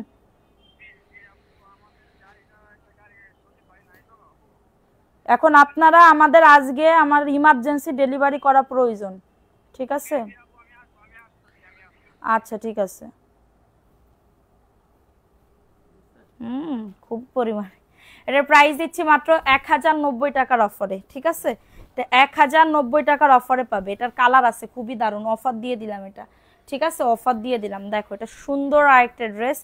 Speaker 1: এখন আপনারা আমাদের আজকে আমার ইমার্জেন্সি ডেলিভারি করা প্রয়োজন। ঠিক আছে, আচ্ছা ঠিক আছে। খুব পরিমাণে। এটার প্রাইস দিচ্ছি মাত্র 1090 টাকার অফারে। ঠিক আছে, তো 1090 টাকার অফারে পাবে। এটার কালার আছে খুবই দারুণ, অফার দিয়ে দিলাম এটা। ঠিক আছে, অফার দিয়ে দিলাম। দেখো এটা সুন্দর আরেকটা ড্রেস,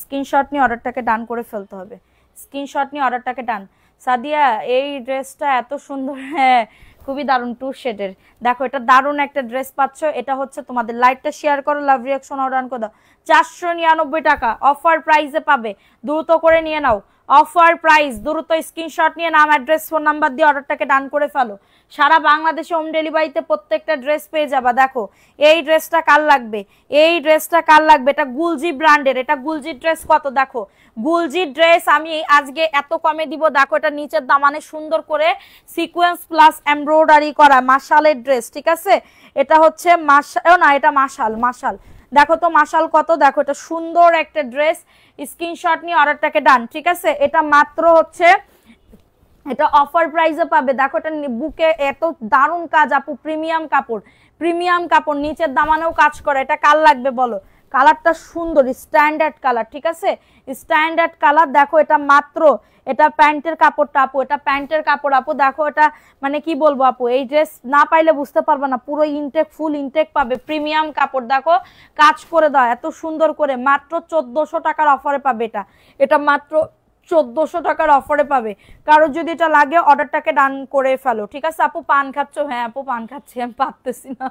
Speaker 1: স্ক্রিনশট নিয়ে অর্ডারটাকে ডান করে ফেলতে হবে, স্ক্রিনশট নিয়ে অর্ডারটাকে ডান। সাদিয়া এই ড্রেসটা এত সুন্দর, হ্যাঁ খুবই দারুণ, টু শেডের। দেখো এটা দারুণ একটা ড্রেস পাচ্ছ, এটা হচ্ছে তোমাদের, লাইটটা শেয়ার করো, লাভ রিয়াকশন অর্ডার করে দাও। 499 টাকা অফার প্রাইসে পাবে, দ্রুত করে নিয়ে নাও, অফার প্রাইস, দ্রুত স্ক্রিনশট নিয়ে নাম, অ্যাড্রেস, ফোন নাম্বার দিয়ে অর্ডারটাকে ডান করে ফেলো। সারা বাংলাদেশে হোম ডেলিভারিতে প্রত্যেকটা ড্রেস পেয়ে যাবা। দেখো এই ড্রেসটা কার লাগবে, এই ড্রেসটা কার লাগবে, এটা গুলজি ব্র্যান্ডের, এটা গুলজি ড্রেস কত, দেখো গুলজি ড্রেস আমি আজকে এত কমে দিব। দেখো এটা নিচের দামানে সুন্দর করে সিকোয়েন্স প্লাস এমব্রয়ডারি করা মাশালের ড্রেস, ঠিক আছে, এটা হচ্ছে মাশাল না, এটা মাশাল, মাশাল দেখো তো মাশাল কত, দেখো এটা সুন্দর একটা ড্রেস, স্ক্রিনশট নিয়ে অর্ডারটাকে ডান, ঠিক আছে। এটা মাত্র হচ্ছে, এটা অফার প্রাইসে পাবে। দেখো এটা বুকে এত দারুণ কাজ আপু, প্রিমিয়াম কাপড়, প্রিমিয়াম কাপড়, নিচের দামানেও কাজ করে। এটা কার লাগবে বলো, কালারটা সুন্দর স্ট্যান্ডার্ড কালার, ঠিক আছে, স্ট্যান্ডার্ড কালার। দেখো এটা মাত্র, এটা প্যান্টের কাপড়টা আপু, এটা প্যান্টের কাপড় আপু। দেখো এটা মানে কি বলবো আপু, এই ড্রেস না পাইলে বুঝতে পারবে না, পুরো ইনটেক, ফুল ইনটেক পাবে, প্রিমিয়াম কাপড়। দেখো কাজ করে দাও এত সুন্দর করে, মাত্র 1400 টাকার অফারে পাবে এটা, এটা মাত্র 1400 টাকার অফারে পাবে। কারো যদি এটা লাগে অর্ডারটাকে ডান করে ফেলো, ঠিক আছে। আপু পান খাচ্ছ, হ্যাঁ আপু পান খাচ্ছি, আমি পারতেছি না,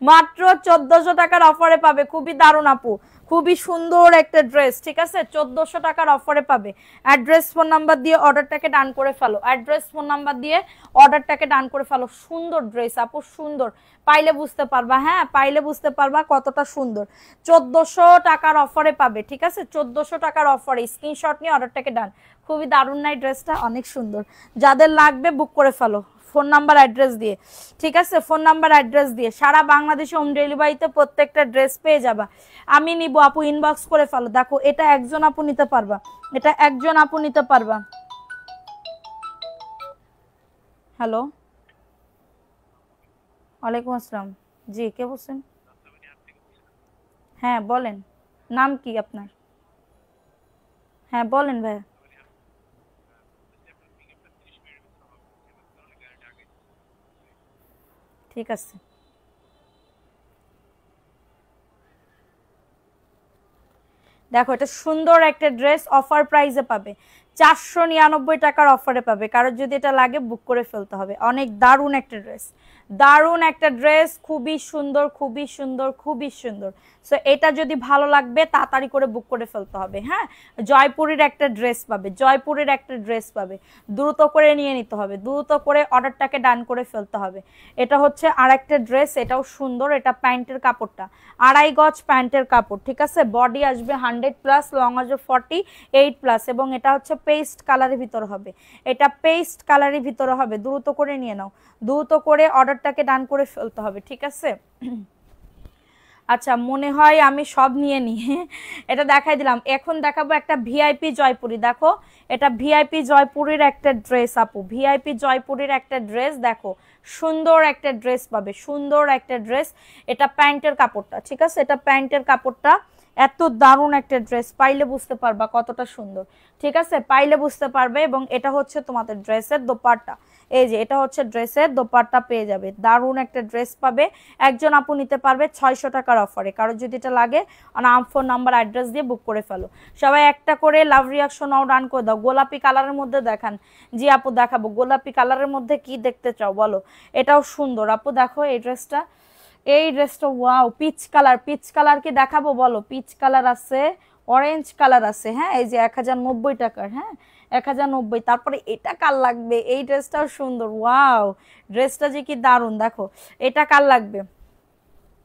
Speaker 1: মাত্র 1400 টাকার অফারে পাবে, খুবই দারুণ আপু, খুবই সুন্দর একটা ড্রেস, ঠিক আছে, 1400 টাকার অফারে পাবে। অ্যাড্রেস ফোন নাম্বার দিয়ে অর্ডারটাকে ডান করে ফেলো, অ্যাড্রেস ফোন নাম্বার দিয়ে অর্ডারটাকে ডান করে ফেলো। সুন্দর ড্রেস আপু, সুন্দর, পাইলে বুঝতে পারবা, হ্যাঁ পাইলে বুঝতে পারবা কতটা সুন্দর। 1400 টাকার অফারে পাবে, ঠিক আছে, 1400 টাকার অফারে স্ক্রিনশট নিয়ে অর্ডারটাকে ডান। খুবই দারুণ নাই ড্রেসটা, অনেক সুন্দর, যাদের লাগবে বুক করে ফেলো ফোন নাম্বার অ্যাড্রেস দিয়ে, ঠিক আছে, ফোন নাম্বার অ্যাড্রেস দিয়ে। সারা বাংলাদেশে হোম ডেলিভারিতে প্রত্যেকটা ড্রেস পেয়ে যাবা। আমি নিব আপু, ইনবক্স করে ফেলো। দেখো এটা একজন আপু নিতে পারবা, এটা একজন আপু নিতে পারবা। হ্যালো, ওয়ালাইকুম আসসালাম, জি কে বলছেন? হ্যাঁ বলেন, নাম কি আপনার? হ্যাঁ বলেন ভাই। ঠিক আছে, দেখো এটা সুন্দর একটা ড্রেস, অফার প্রাইসে পাবে, 499 টাকার অফারে পাবে। কারোর যদি এটা লাগে বুক করে ফেলতে হবে, অনেক দারুণ একটা ড্রেস, দারুণ একটা ড্রেস, খুবই সুন্দর, খুবই সুন্দর, খুবই সুন্দর। সো এটা যদি ভালো লাগবে তাড়াতাড়ি করে বুক করে ফেলতে হবে। হ্যাঁ, জয়পুরের একটা ড্রেস পাবে, জয়পুরের একটা ড্রেস পাবে, দ্রুত করে নিয়ে নিতে হবে, দ্রুত করে অর্ডারটাকে ডান করে ফেলতে হবে। এটা হচ্ছে আর একটা ড্রেস, এটাও সুন্দর, এটা প্যান্টের কাপড়টা 2.5 গজ প্যান্টের কাপড়, ঠিক আছে, বডি আসবে 100+, লং আসবে 48+, এবং এটা হচ্ছে পেস্ট কালারের ভিতর হবে, এটা পেস্ট কালারের ভিতরে হবে। দ্রুত করে নিয়ে নাও, দ্রুত করে অর্ডারটাকে ডান করে ফেলতে হবে, ঠিক আছে। আচ্ছা মনে হয় আমি সব নিয়ে নিয়ে এটা দেখাই দিলাম। এখন দেখাবো একটা ভিআইপি জয়পুরি। দেখো এটা ভিআইপি জয়পুরের একটা ড্রেস আপু, ভিআইপি জয়পুরের একটা ড্রেস। দেখো সুন্দর একটা ড্রেস পাবে, সুন্দর একটা ড্রেস। এটা প্যান্টের কাপড়টা, ঠিক আছে, এটা প্যান্টের কাপড়টা, এত দারুণ একটা ড্রেস, পাইলে বুঝতে পারবা কতটা সুন্দর, ঠিক আছে, পাইলে বুঝতে পারবে। এবং এটা হচ্ছে তোমাদের ড্রেসের দোপাট্টা, এই যে এটা হচ্ছে ড্রেসের দোপাট্টা পেয়ে যাবে, দারুণ একটা ড্রেস পাবে। একজন আপু নিতে পারবে 600 টাকার অফারে। কারোর যদি এটা লাগে নাম, ফোন নাম্বার, অ্যাড্রেস দিয়ে বুক করে ফেলো। সবাই একটা করে লাভ রিয়াকশন রান করে দাও। গোলাপি কালারের মধ্যে দেখান, জি আপু দেখাবো। গোলাপি কালারের মধ্যে কি দেখতে চাও বলো? এটাও সুন্দর আপু, দেখো এই ড্রেসটা, এই ড্রেসটা wow, peach colour, peach colour কি দেখাবো বলো? পিচ কালার আছে, অরেঞ্জ কালার আছে, হ্যাঁ এই যে 1090 টাকার, হ্যাঁ 1090। তারপরে এটা কার লাগবে? এই ড্রেসটাও সুন্দর, ওয়াও ড্রেসটা যে কি দারুণ। দেখো এটা কার লাগবে?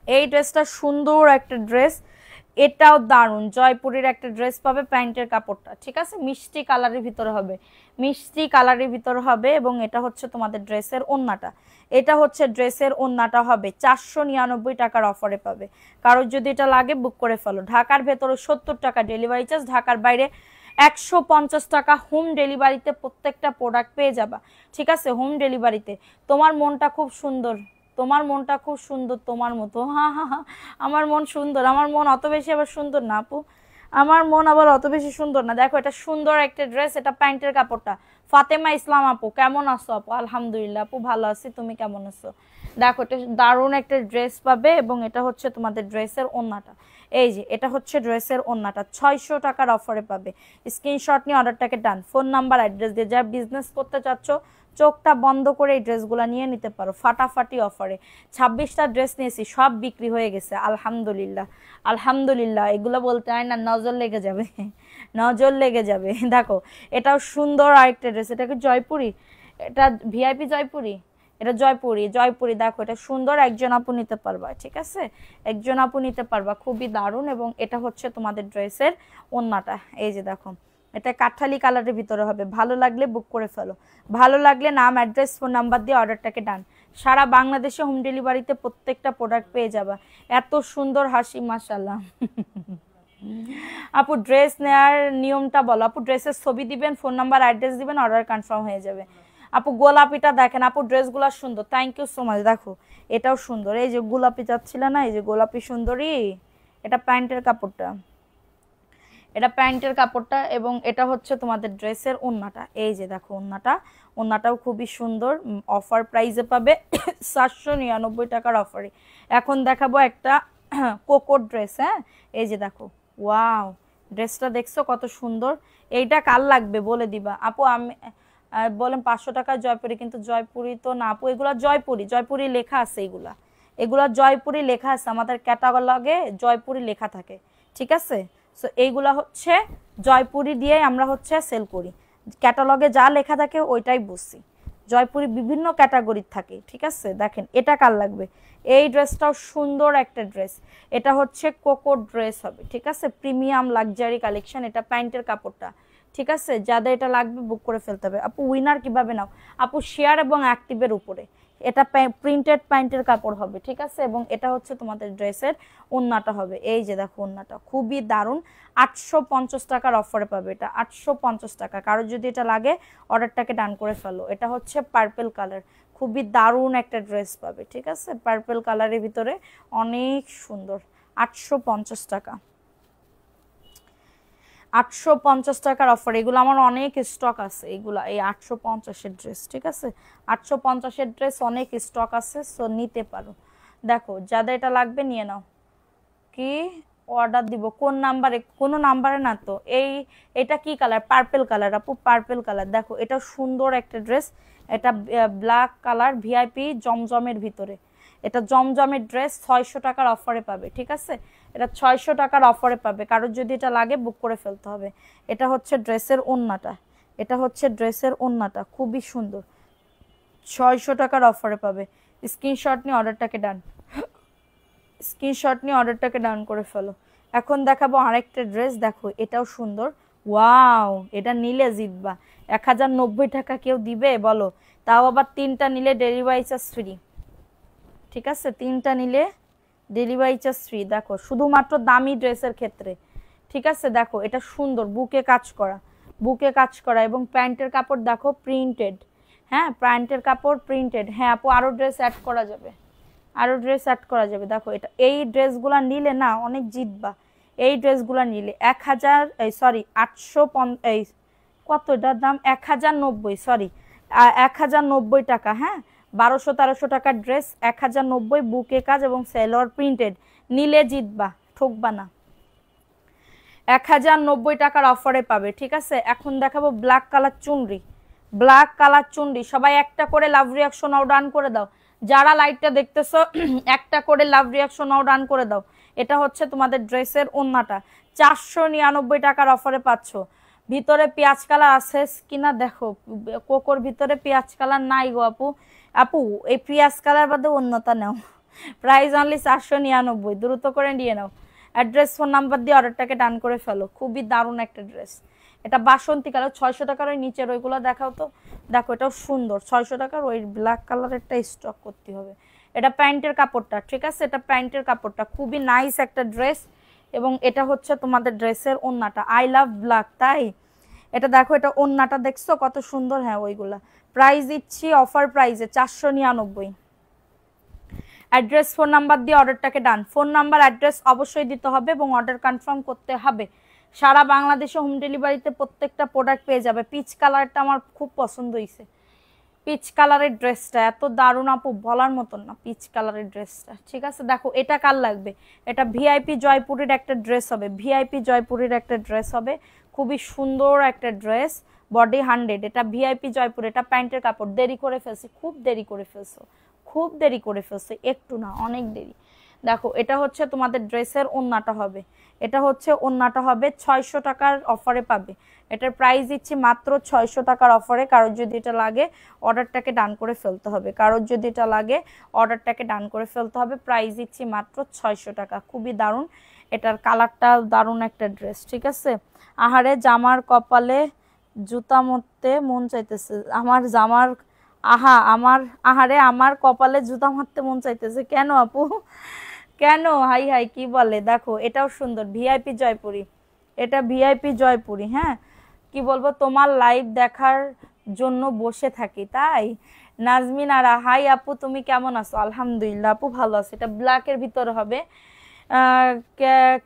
Speaker 1: এই ড্রেসটা সুন্দর একটা ড্রেস, এটাও দারুণ, জয়পুরের একটা ড্রেস পাবে, প্যান্টের কাপড়টা, ঠিক আছে, মিষ্টি কালারের ভিতরে হবে, মিষ্টি কালারের ভিতরে হবে। এবং এটা হচ্ছে তোমাদের ড্রেসের ওড়নাটা, এটা হচ্ছে ড্রেসের ওড়নাটা হবে 499 টাকার অফারে পাবে। কারোর যদি এটা লাগে বুক করে ফেলো। ঢাকার ভেতরে 70 টাকা ডেলিভারি চার্জ, ঢাকার বাইরে 150 টাকা হোম ডেলিভারিতে প্রত্যেকটা প্রোডাক্ট পেয়ে যাবা, ঠিক আছে, হোম ডেলিভারিতে। তোমার মনটা খুব সুন্দর, তোমার মনটা খুব সুন্দর, তোমার মতো, হ্যাঁ হ্যাঁ হ্যাঁ, আমার মন সুন্দর, আমার মন অত বেশি আবার সুন্দর না আপু, আমার মন আবার অত বেশি সুন্দর না। দেখো এটা সুন্দর একটা ড্রেস, এটা প্যান্টের কাপড়টা ফাতেমা ইসলাম আপু কেমন আছো আপু? আলহামদুলিল্লাহ আপু ভালো আছি, তুমি কেমন আছো? দেখো এটা দারুণ একটা ড্রেস পাবে এবং এটা হচ্ছে তোমাদের ড্রেসের ওন্নাটা। এই যে এটা হচ্ছে ড্রেসের ওন্নাটা, 600 টাকার অফারে পাবে। স্ক্রিনশট নিয়ে অর্ডারটাকে ডান, ফোন নাম্বার অ্যাড্রেস দিয়ে যা বিজনেস করতে চাচ্ছ চোখটা বন্ধ করে এই ড্রেসগুলো নিয়ে নিতে পারো ফাটাফাটি অফারে। 26টা ড্রেস নিয়েছি, সব বিক্রি হয়ে গেছে আলহামদুলিল্লাহ। আলহামদুলিল্লাহ এগুলো বলতে হয় না, নজর লেগে যাবে নজর লেগে যাবে। দেখো এটাও সুন্দর আরেকটা ড্রেস, এটা কি জয়পুরি? এটা ভিআইপি জয়পুরি, এটা জয়পুরি। জয়পুরি দেখো এটা সুন্দর, একজন আপু নিতে পারবা, ঠিক আছে একজন আপু নিতে পারবা, খুবই দারুণ। এবং এটা হচ্ছে তোমাদের ড্রেসের ওন্নাটা। এই যে দেখো এটা কাঠালি কালারের ভিতরে হবে, ভালো লাগলে বুক করে ফেলো, ভালো লাগলে নাম অ্যাড্রেস ফোন নাম্বার দিয়ে অর্ডারটাকে ডান। সারা বাংলাদেশে হোম ডেলিভারিতে প্রত্যেকটা প্রোডাক্ট পেয়ে যাবা। এত সুন্দর হাসি মাশাআল্লাহ। আপু ড্রেস নেয়ার নিয়মটা বলো আপু। ড্রেসের ছবি দিবেন, ফোন নাম্বার অ্যাড্রেস দিবেন, অর্ডার কনফার্ম হয়ে যাবে। আপু গোলাপিটা দেখেন আপু, ড্রেসগুলো সুন্দর, থ্যাংক ইউ সো মাচ। দেখো এটাও সুন্দর, এই যে গোলাপি চাচ্ছিল না, এই যে গোলাপি সুন্দরী। এটা প্যান্টের কাপড়টা, এটা প্যান্টের কাপড়টা এবং এটা হচ্ছে তোমাদের ড্রেসের ওন্নাটা। এই যে দেখো ওন্নাটা, ওন্নাটাও খুবই সুন্দর, অফার প্রাইসে পাবে 799 টাকার অফারে। এখন দেখাবো একটা কোকোর ড্রেস। হ্যাঁ এই যে দেখো, ওয়াও ড্রেসটা দেখছো কত সুন্দর। এইটা কার লাগবে বলে দিবা আপু। আমি বলেন 500 টাকা জয়পুরি, কিন্তু জয়পুরি তো না আপু, এগুলা জয়পুরি, জয়পুরি লেখা আছে, এগুলা এগুলা জয়পুরি লেখা আছে, আমাদের ক্যাটালগে জয়পুরি লেখা থাকে, ঠিক আছে। সো এইগুলা হচ্ছে জয়পুরি দিয়ে আমরা হচ্ছে সেল করি, ক্যাটালগে যা লেখা থাকে ওইটাই বুঝছি। জয়পুরি বিভিন্ন ক্যাটাগরির থাকে, ঠিক আছে। দেখেন এটা কার লাগবে, এই ড্রেসটাও সুন্দর একটা ড্রেস, এটা হচ্ছে কোকো ড্রেস হবে, ঠিক আছে, প্রিমিয়াম লাক্সারি কালেকশন। এটা প্যান্টের কাপড়টা, ঠিক আছে, যাদের এটা লাগবে বুক করে ফেলতে হবে। আপু উইনার কিভাবে নাও আপু? শেয়ার এবং অ্যাক্টিভের উপরে। এটা প্রিন্টেড প্যান্টের কাপড় হবে, ঠিক আছে, এবং এটা হচ্ছে তোমাদের ড্রেসের ওন্নাটা হবে। এই যে দেখো ওন্নাটা খুবই দারুণ, 850 টাকার অফারে পাবে এটা, 850 টাকা। কারো যদি এটা লাগে অর্ডারটাকে ডান করে ফেলো। এটা হচ্ছে পার্পল কালার, খুবই দারুণ একটা ড্রেস পাবে, ঠিক আছে, পার্পল কালারের ভিতরে অনেক সুন্দর। 850 টাকা, 850 টাকার অফার। এগুলো আমার অনেক স্টক আছে, এগুলা এই 850-এর ড্রেস, ঠিক আছে, 850-এর ড্রেস অনেক স্টক আছে, সো নিতে পারো। দেখো যাদের এটা লাগবে নিয়ে নাও। কি অর্ডার দিব কোন নাম্বারে? কোনো নাম্বারে না তো। এটা কি কালার? পার্পল কালার আপু, পার্পল কালার। দেখো এটা সুন্দর একটা ড্রেস, এটা ব্ল্যাক কালার, ভিআইপি জমজমের ভিতরে। এটা জমজমের ড্রেস 600 টাকার অফারে পাবে, ঠিক আছে, এটা 600 টাকার অফারে পাবে। কারোর যদি এটা লাগে বুক করে ফেলতে হবে। এটা হচ্ছে ড্রেসের ওন্নাটা, এটা হচ্ছে ড্রেসের ওন্নাটা, খুবই সুন্দর, 600 টাকার অফারে পাবে। স্ক্রিনশট নিয়ে অর্ডারটাকে ডান, স্ক্রিনশট নিয়ে অর্ডারটাকে ডান করে ফেলো। এখন দেখাবো আরেকটা ড্রেস, দেখো এটাও সুন্দর, ওয়াও এটা নিলে জিতবা। 1090 টাকা কেউ দিবে বলো? তাও আবার 3টা নিলে ডেলিভারি চার্জ ফ্রি, ঠিক আছে, 3টা নিলে ডেলিভারি চার্জ ফ্রি। দেখো শুধুমাত্র দামি ড্রেসের ক্ষেত্রে, ঠিক আছে। দেখো এটা সুন্দর, বুকে কাজ করা, বুকে কাজ করা, এবং প্যান্টের কাপড় দেখো প্রিন্টেড। হ্যাঁ প্যান্টের কাপড় প্রিন্টেড। হ্যাঁ আপু আরও ড্রেস অ্যাড করা যাবে, আরও ড্রেস অ্যাড করা যাবে। দেখো এটা এই ড্রেসগুলো নিলে না অনেক জিতবা। এই ড্রেসগুলো নিলে 800 কত এটার দাম? 1090, সরি 1090 টাকা। হ্যাঁ 1200-1300 টাকার ড্রেস 1090, বুকে কাজ এবং সেলোয়ার প্রিন্টেড, নিলে জিতবা, ঠকবা না। 1090 টাকার অফারে পাবে, ঠিক আছে। এখন দেখাবো ব্ল্যাক কালার চুনরি, ব্ল্যাক কালার চুনরি। সবাই একটা করে লাভ রিয়াকশন আও ডান করে দাও, যারা লাইটটা দেখতেছো একটা করে লাভ রিয়াকশন আও ডান করে দাও। এটা হচ্ছে তোমাদের ড্রেসের ওন্নাটা, 499 টাকার অফারে পাচ্ছ। ভিতরে পেঁয়াজ কালার আছে কিনা দেখো, কোকোর ভিতরে পেঁয়াজ কালার নাই গো আপু। আপু এই পেঁয়াজ কালার বাদে অন্যতা নাও, প্রাইস অনলি 499, দ্রুত করে নিয়ে নাও। অ্যাড্রেস ফোন নাম্বার দিয়ে অর্ডারটাকে ডান করে ফেলো, খুবই দারুণ একটা ড্রেস। এটা বাসন্তী কালার, 600 টাকার ওই নিচের ওইগুলো দেখাও তো। দেখো এটাও সুন্দর, 600 টাকার ওই ব্ল্যাক কালারেরটা স্টক করতে হবে। এটা প্যান্টের কাপড়টা, ঠিক আছে, এটা প্যান্টের কাপড়টা, খুবই নাইস একটা ড্রেস। এবং এটা হচ্ছে তোমাদের ড্রেসের ওন্নাটা, আই লাভ ব্ল্যাক, তাই এটা দেখো, এটা ওন্নাটা দেখছো কত সুন্দর। হ্যাঁ ওইগুলা প্রাইস দিচ্ছি অফার প্রাইসে 499। অ্যাড্রেস ফোন নাম্বার দিয়ে অর্ডারটাকে ডান, ফোন নাম্বার অ্যাড্রেস অবশ্যই দিতে হবে এবং অর্ডার কনফার্ম করতে হবে। সারা বাংলাদেশে হোম ডেলিভারিতে প্রত্যেকটা প্রোডাক্ট পেয়ে যাবে। পিচ কালারটা আমার খুব পছন্দ হয়েছে, পিচ কালারের ড্রেসটা এত দারুণ আপু, বলার মতন না পিচ কালারের ড্রেসটা। ঠিক আছে, দেখো এটা কার লাগবে, এটা ভিআইপি জয়পুরের একটা ড্রেস হবে, ভিআইপি জয়পুরের একটা ড্রেস হবে, খুবই সুন্দর একটা ড্রেস, বডি 100, এটা ভিআইপি জয়পুর, এটা প্যান্টের কাপড়। দেরি করে ফেলছি, খুব দেরি করে ফেলছো, খুব দেরি করে ফেলছে, একটু না অনেক দেরি। দেখো এটা হচ্ছে তোমাদের ড্রেসের ওন্নাটা হবে, এটা হচ্ছে ওন্নাটা হবে 600 টাকার অফারে পাবে। এটার প্রাইস দিচ্ছি মাত্র 600 টাকার অফারে। কারোর যদি এটা লাগে অর্ডারটাকে ডান করে ফেলতে হবে, কারোর যদি এটা লাগে অর্ডারটাকে ডান করে ফেলতে হবে। প্রাইস দিচ্ছি মাত্র 600 টাকা, খুবই দারুণ, এটার কালারটা দারুণ একটা ড্রেস। ঠিক আছে, আহারে জামার কপালে জুতা মরতে মন চাইতেছে, আমার জামার আহারে আমার কপালে জুতা মারতে মন চাইতেছে কেন আপু, কেন? হাই হাই কি বলে, দেখো এটাও সুন্দর, ভিআইপি জয়পুরি, এটা ভিআইপি জয়পুরি। হ্যাঁ কি বলবো, তোমার লাইভ দেখার জন্য বসে থাকি তাই। নাজমিন আরা, হাই আপু তুমি কেমন আছো? আলহামদুলিল্লাহ আপু ভালো আছো। এটা ব্ল্যাকের ভিতরে হবে।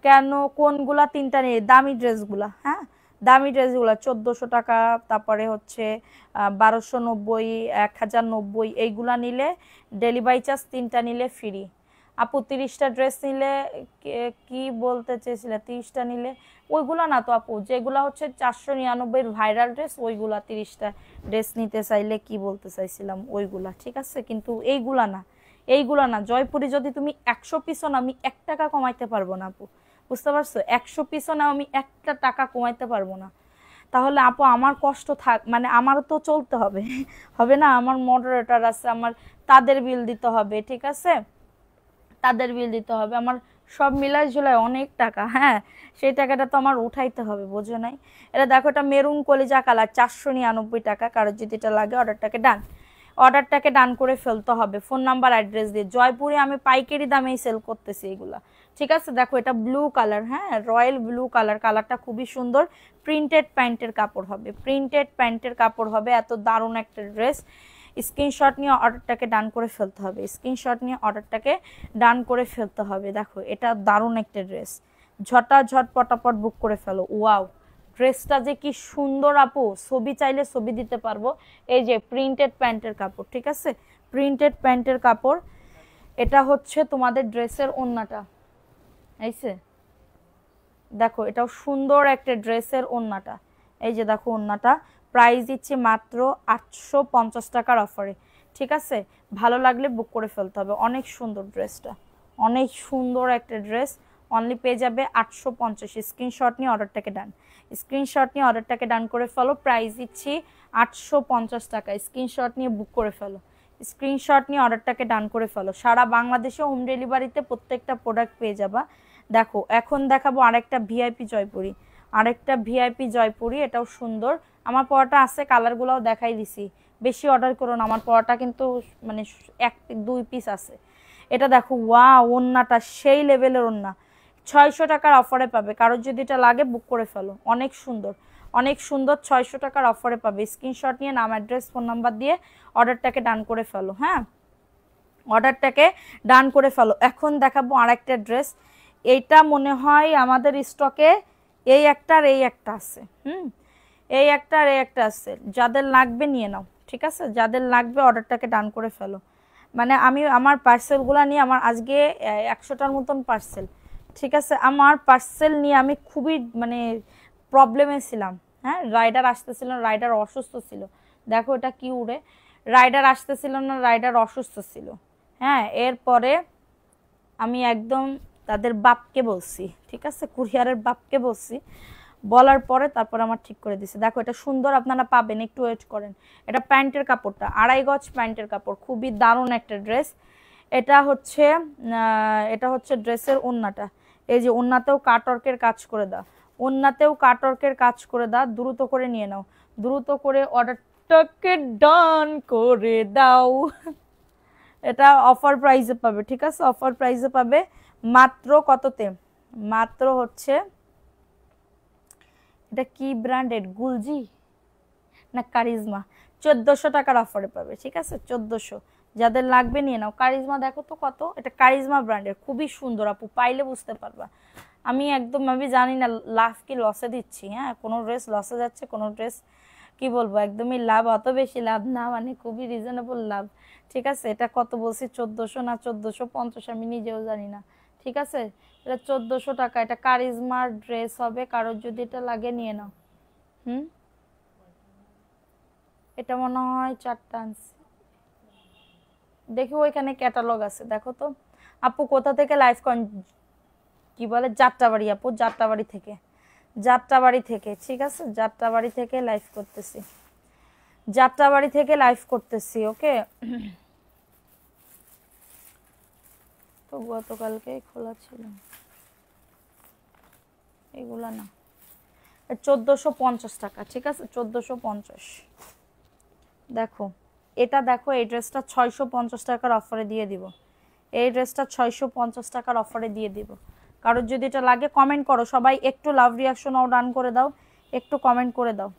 Speaker 1: কেন কোনগুলা? তিনটা নিয়ে দামি ড্রেসগুলা, হ্যাঁ দামি ড্রেসগুলা 1400 টাকা, তারপরে হচ্ছে 1290, 1090, এইগুলা নিলে ডেলিভারি চার্জ, তিনটা নিলে ফ্রি। আপু 30টা ড্রেস নিলে কি বলতে চেয়েছিলে? 30টা নিলে ওইগুলা না তো আপু, যেগুলা হচ্ছে 499 ভাইরাল ড্রেস, ওইগুলা 30টা ড্রেস নিতে চাইলে কি বলতে চাইছিলাম ওইগুলা। ঠিক আছে, কিন্তু এইগুলা না, এইগুলা না। জয়পুরি যদি তুমি 100 পিসও না, আমি 1 টাকা কমাইতে পারবো না আপু, বুঝতে পারছো? 100 পিসও না, আমি 1টা টাকা কমাইতে পারবো না। তাহলে আপু আমার কষ্ট থাক, মানে আমারও তো চলতে হবে, হবে না? আমার মডারেটর আছে, আমার তাদের বিল দিতে হবে। ঠিক আছে, তাদের বিল দিতে হবে, আমার সব মিলাই ঝুলাই অনেক টাকা। হ্যাঁ সেই টাকাটা তো আমার উঠাইতে হবে, বোঝো নাই? এটা দেখো, এটা মেরুন কলিজা কালার, 499 টাকা। কারোর যদি এটা লাগে অর্ডারটাকে ডান করে ফেলতে হবে ফোন নাম্বার অ্যাড্রেস দিয়ে। জয়পুরে আমি পাইকারি দামেই সেল করতেছি এগুলা। ঠিক আছে, দেখো এটা ব্লু কালার, হ্যাঁ রয়্যাল ব্লু কালার, কালারটা খুবই সুন্দর। প্রিন্টেড প্যান্টের কাপড় হবে, প্রিন্টেড প্যান্টের কাপড় হবে, এত দারুণ একটা ড্রেস। স্ক্রিনশট নিয়ে অর্ডারটাকে ডান করে ফেলতে হবে, স্ক্রিনশট নিয়ে অর্ডারটাকে ডান করে ফেলতে হবে। দেখো এটা দারুণ একটা ড্রেস, ঝটাঝট পটাপট বুক করে ফেলো। ওয়াও ড্রেসটা যে কি সুন্দর আপু, ছবি চাইলে ছবি দিতে পারবো। এই যে প্রিন্টেড প্যান্টের কাপড়, ঠিক আছে প্রিন্টেড প্যান্টের কাপড়। এটা হচ্ছে তোমাদের ড্রেসের ওন্নাটা, এইছে দেখো এটাও সুন্দর একটা ড্রেসের ওন্নাটা। এই যে দেখো ওন্নাটা, প্রাইস দিচ্ছি মাত্র 850 টাকার অফারে। ঠিক আছে, ভালো লাগলে বুক করে ফেলতে হবে। অনেক সুন্দর ড্রেসটা, অনেক সুন্দর একটা ড্রেস, অনলি পেয়ে যাবে 850। স্ক্রিনশট নিয়ে অর্ডারটাকে ডান, স্ক্রিনশট নিয়ে অর্ডারটাকে ডান করে ফেলো। প্রাইস দিচ্ছি 850 টাকা। স্ক্রিনশট নিয়ে বুক করে ফেলো, স্ক্রিনশট নিয়ে অর্ডারটাকে ডান করে ফেলো। সারা বাংলাদেশে হোম ডেলিভারিতে প্রত্যেকটা প্রোডাক্ট পেয়ে যাবা। দেখো এখন দেখাবো আরেকটা ভিআইপি জয়পুরি, আরেকটা ভিআইপি জয়পুরি, এটাও সুন্দর। আমার পরাটা আছে, কালারগুলোও দেখাই দিছি, বেশি অর্ডার করো না, আমার পরাটা কিন্তু মানে 1-2 পিস আছে। এটা দেখো ওয়া, ওন্নাটা সেই লেভেলের ওন্না, 600 টাকার অফারে পাবে। কারোর যদি এটা লাগে বুক করে ফেলো, অনেক সুন্দর, অনেক সুন্দর, 600 টাকার অফারে পাবে। স্ক্রিনশট নিয়ে নাম অ্যাড্রেস ফোন নাম্বার দিয়ে অর্ডারটাকে ডান করে ফেলো। হ্যাঁ অর্ডারটাকে ডান করে ফেলো। এখন দেখাবো আরেকটা ড্রেস, এইটা মনে হয় আমাদের স্টকে এই একটা আর এই একটা আছে, এই একটা আর এই একটা আছে, যাদের লাগবে নিয়ে নাও। ঠিক আছে, যাদের লাগবে অর্ডারটাকে ডান করে ফেলো। মানে আমি আমার পার্সেলগুলো নিয়ে, আমার আজকে 100টার মতন পার্সেল। ঠিক আছে, আমার পার্সেল নিয়ে আমি খুবই মানে প্রবলেমে ছিলাম। হ্যাঁ রাইডার আসতেছিল না, রাইডার অসুস্থ ছিল। দেখো এটা কি উড়ে, রাইডার আসতেছিল না, রাইডার অসুস্থ ছিল। হ্যাঁ এরপরে আমি একদম তাদের বাপকে বলছি, ঠিক আছে কুরিয়ারের বাপকে বলছি, বলার পরে তারপর আমার ঠিক করে দিছে। দেখো এটা সুন্দর, আপনারা পাবেন, একটু ওয়েট করেন। এটা প্যান্টের কাপড়টা 2.5 গজ প্যান্টের কাপড়, খুবই দারুণ একটা ড্রেস। এটা হচ্ছে ড্রেসের ওন্নাটা। এই যে ওন্নাতেও কাটওয়ার্কের কাজ করে দাও, ওন্নাতেও কাটওয়ার্কের কাজ করে দাও। দ্রুত করে নিয়ে নাও, দ্রুত করে অর্ডারটাকে ডান করে দাও। এটা অফার প্রাইসে পাবে, ঠিক আছে অফার প্রাইসে পাবে। মাত্র কততে? মাত্র হচ্ছে, এটা কি ব্র্যান্ডেড, গুলজি না কারিজমা, 1400 টাকার অফারে পাবে। ঠিক আছে 1400, যাদের লাগবে নিয়ে নাও। কারিজমা দেখো তো কত, এটা কারিজমা ব্র্যান্ডের, খুবই সুন্দর আপু, পাইলে বুঝতে পারবা। আমি জানি না লাভ কি লসে দিচ্ছি। হ্যাঁ, কোনো ড্রেস লসে যাচ্ছে, কোনো ড্রেস কি বলবো একদমই লাভ, অত বেশি লাভ না, মানে খুবই রিজনেবল লাভ। ঠিক আছে, এটা কত বলছি, 1400 না 1450, আমি নিজেও জানি না। ঠিক আছে, এটা 1400 টাকা। এটা কারিজমার ড্রেস হবে, কারোর যদি এটা লাগে নিয়ে নাও। হুম, এটা মনে হয় 4টা আনছি, দেখি ওইখানে ক্যাটালগ আছে, দেখো তো। আপু কোথা থেকে লাইভ কি বলে, যাত্রাবাড়ি আপু, যাত্রাবাড়ি থেকে, যাত্রাবাড়ি থেকে। ঠিক আছে, যাত্রাবাড়ি থেকে লাইভ করতেছি, যাত্রাবাড়ি থেকে লাইভ করতেছি। ওকে, তো গতকালকে খোলা ছিল এগুলা না, 1450 টাকা। ঠিক আছে, 1450। দেখো এটা, দেখো এই ড্রেসটা 650 টাকার অফারে দিয়ে দিব, এই ড্রেসটা 650 টাকার অফারে দিয়ে দিব। কারোর যদি এটা লাগে কমেন্ট করো সবাই, একটু লাভ রিয়াকশন ও ডান করে দাও, একটু কমেন্ট করে দাও।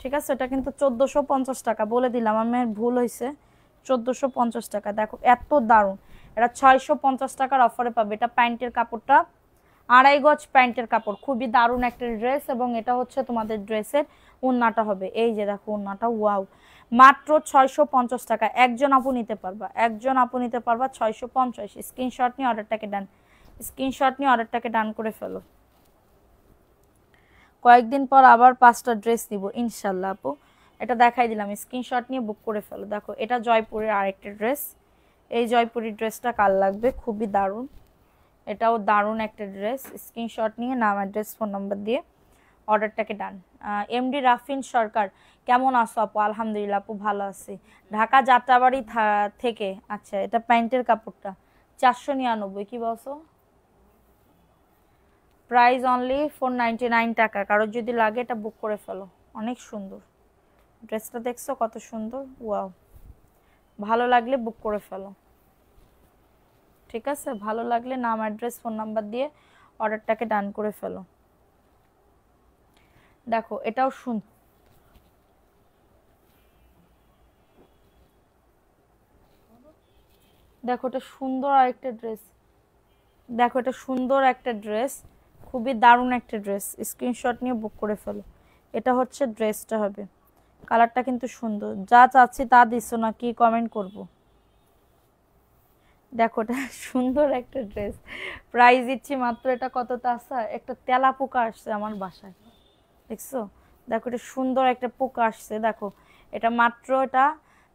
Speaker 1: ঠিক আছে, এটা কিন্তু 1450 টাকা বলে দিলাম, আমার ভুল হয়েছে, 1450 টাকা। দেখো এত দারুণ, এটা 650 টাকার অফারে পাবে। এটা প্যান্টের কাপড়টা 2.5 গজ প্যান্টের কাপড়, খুবই দারুণ একটা ড্রেস। এবং এটা হচ্ছে তোমাদের ড্রেসের ওড়নাটা হবে, এই যে দেখো ওড়নাটা, ওয়াও, মাত্র 650 টাকা। একজন আপু নিতে পারবা, একজন আপু নিতে পারবা 650। স্ক্রিনশট নিয়ে অর্ডারটাকে ডান, স্ক্রিনশট নিয়ে অর্ডারটাকে ডান করে ফেলো। কয়েকদিন পর আবার 5টা ড্রেস নিব ইনশাল্লাহ আপু, এটা দেখাই দিলাম, স্ক্রিনশট নিয়ে বুক করে ফেলো। দেখো এটা জয়পুরের আরেকটা ড্রেস, এই জয়পুরি ড্রেসটা কাল লাগবে, খুবই দারুণ, এটাও দারুণ একটা ড্রেস। স্ক্রিনশট নিয়ে নাম, অ্যাড্রেস, ফোন নাম্বার দিয়ে অর্ডারটাকে ডান। এমডি রাফিন সরকার, কেমন আছো আপু? আলহামদুলিল্লাহ আপু, ভালো আছি। ঢাকা যাত্রাবাড়ি থেকে। আচ্ছা, এটা প্যান্টের কাপড়টা 499, কি বলছো? প্রাইস অনলি 499 টাকা। কারোর যদি লাগে এটা বুক করে ফেলো, অনেক সুন্দর ড্রেসটা, দেখছো কত সুন্দর, ওয়াও। ভালো লাগলে বুক করে ফেলো। ঠিক আছে, ভালো লাগলে নাম, অ্যাড্রেস, ফোন নাম্বার দিয়ে অর্ডারটাকে ডান করে ফেলো। দেখো এটাও দেখো এটা সুন্দর আরেকটা ড্রেস, দেখো এটা সুন্দর একটা ড্রেস, খুবই দারুণ একটা ড্রেস। স্ক্রিনশট নিয়ে বুক করে ফেলো। এটা হচ্ছে ড্রেসটা হবে, কালারটা কিন্তু সুন্দর, যা চাচ্ছি তা দিছো না, কি কমেন্ট করব। দেখো এটা সুন্দর একটা ড্রেস, প্রাইস দিচ্ছি মাত্র, এটা কত তাসা, একটা তেলা পোকা আসছে আমার বাসায়, দেখছো? দেখো এটা সুন্দর একটা পোকা আসছে, দেখো এটা মাত্র, এটা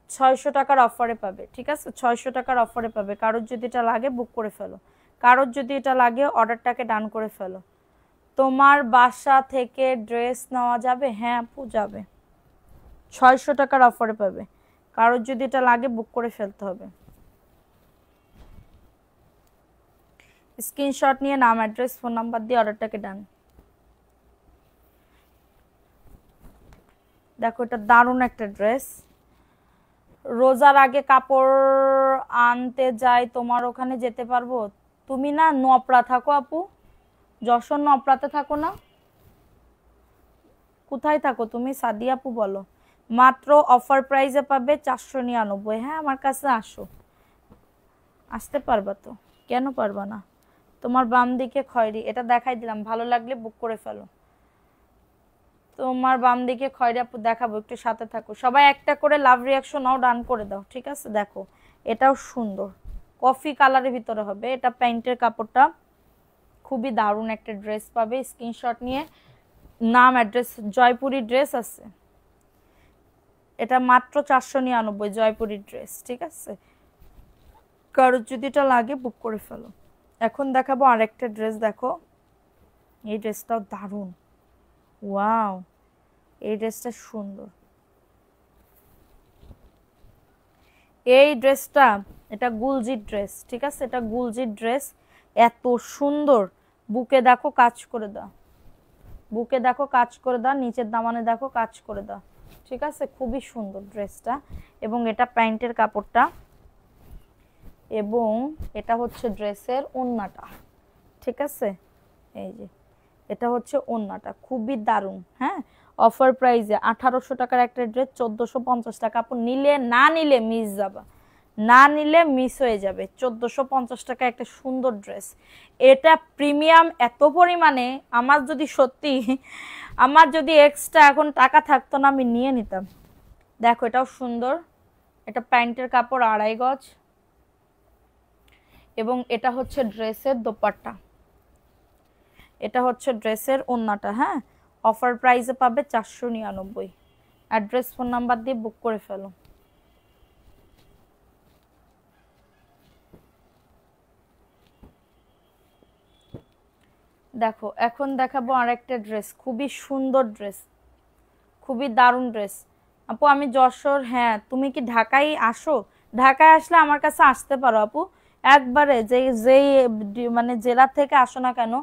Speaker 1: 600 টাকার অফারে পাবে। ঠিক আছে, 600 টাকার অফারে পাবে। কারোর যদি এটা লাগে বুক করে ফেলো, কারোর যদি এটা লাগে অর্ডারটাকে ডান করে ফেলো। তোমার বাসা থেকে ড্রেস নেওয়া যাবে? হ্যাঁ আপু যাবে, 600 টাকার অফারে পাবে। কারোর যদি এটা লাগে বুক করে ফেলতে হবে। স্ক্রিনশট নিয়ে নাম, অ্যাড্রেস, ফোন নাম্বার দিয়ে অর্ডারটাকে ডান। দেখো এটা দারুণ একটা ড্রেস। রোজার আগে কাপড় আনতে যাই, তোমার ওখানে যেতে পারবো? তুমি না নপড়া থাকো আপু, যশোর নপড়াতে থাকো না? কোথায় থাকো তুমি? সাদিয়া আপু বলো। মাত্র অফার প্রাইসে পাবে 499। হ্যাঁ, আমার কাছে আসো, আসতে পারবা তো, কেন পারবা না? তোমার বাম দিকে খয়েরি, এটা দেখাই দিলাম, ভালো লাগলে বুক করে ফেলো। তোমার বাম দিকে খয়েরি আপু দেখাবো, একটু সাথে থাকো সবাই, একটা করে লাভ রিয়াকশন নাও, ডান করে দাও। ঠিক আছে, দেখো এটাও সুন্দর, কফি কালারের ভিতরে হবে। এটা প্যান্টের কাপড়টা, খুবই দারুণ একটা ড্রেস পাবে। স্ক্রিনশট নিয়ে নাম, অ্যাড্রেস, জয়পুরি ড্রেস আছে, এটা মাত্র 499 জয়পুরি ড্রেস। ঠিক আছে, কারোর যদি এটা লাগে বুক করে ফেলো। এখন দেখাবো আরেকটা ড্রেস, দেখো এই ড্রেসটাও দারুণ, ওয়াও, এই ড্রেসটা সুন্দর। এই ড্রেসটা, এটা গুলজির ড্রেস। ঠিক আছে, এটা গুলজির ড্রেস, এত সুন্দর। বুকে দেখো কাজ করে দাও, বুকে দেখো কাজ করে দাও, নিচের দামানে দেখো কাজ করে দাও। ঠিক আছে, খুবই সুন্দর ড্রেসটা। এবং এটা প্যান্টের কাপড়টা, এবং এটা হচ্ছে ড্রেসের ওড়নাটা। ঠিক আছে, এই যে এটা হচ্ছে ওড়নাটা, খুবই দারুণ। হ্যাঁ, অফার প্রাইসে 1800 টাকার একটা ড্রেস 1450 টাকা। আপু নিলে, না নিলে মিস যাবা, না নিলে মিস হয়ে যাবে। 1450 টাকা একটা সুন্দর ড্রেস, এটা প্রিমিয়াম এত পরিমাণে। আমার যদি এক্সট্রা এখন টাকা থাকতো না আমি নিয়ে নিতাম। দেখো এটাও সুন্দর, এটা প্যান্টের কাপড় 2.5 গজ, এবং এটা হচ্ছে ড্রেসের দোপাট্টা, এটা হচ্ছে ড্রেসের ওড়নাটা। হ্যাঁ, অফার প্রাইসে পাবে 499। অ্যাড্রেস ফোন নাম্বার দিয়ে বুক করে ফেলো। দেখো এখন দেখাবো আরেকটা ড্রেস, খুবই সুন্দর ড্রেস, খুবই দারুণ ড্রেস। আপু আমি যশোর। হ্যাঁ, তুমি কি ঢাকায় আসো? ঢাকায় আসলে আমার কাছে আসতে পারো আপু, একবারে যেই মানে জেলা থেকে আসো না কেন,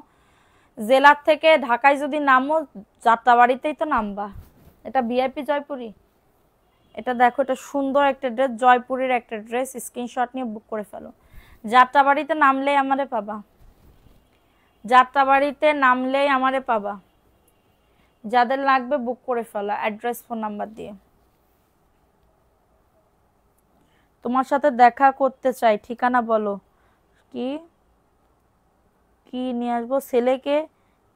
Speaker 1: জেলার থেকে ঢাকায় যদি নামো যাত্রাবাড়িতেই তো নামবা। এটা ভিআইপি জয়পুরি। এটা দেখো, এটা সুন্দর একটা ড্রেস, জয়পুরের একটা ড্রেস। স্ক্রিনশট নিয়ে বুক করে ফেলো। যাত্রাবাড়িতে নামলেই আমারে পাবা, যাত্রাবাড়িতে নামলেই আমারে পাবা। যাদের লাগবে বুক করে ফেলো অ্যাড্রেস ফোন নাম্বার দিয়ে। তোমার সাথে দেখা করতে চাই, ঠিকানা বলো। কি কি নিয়ে আসবো? ছেলেকে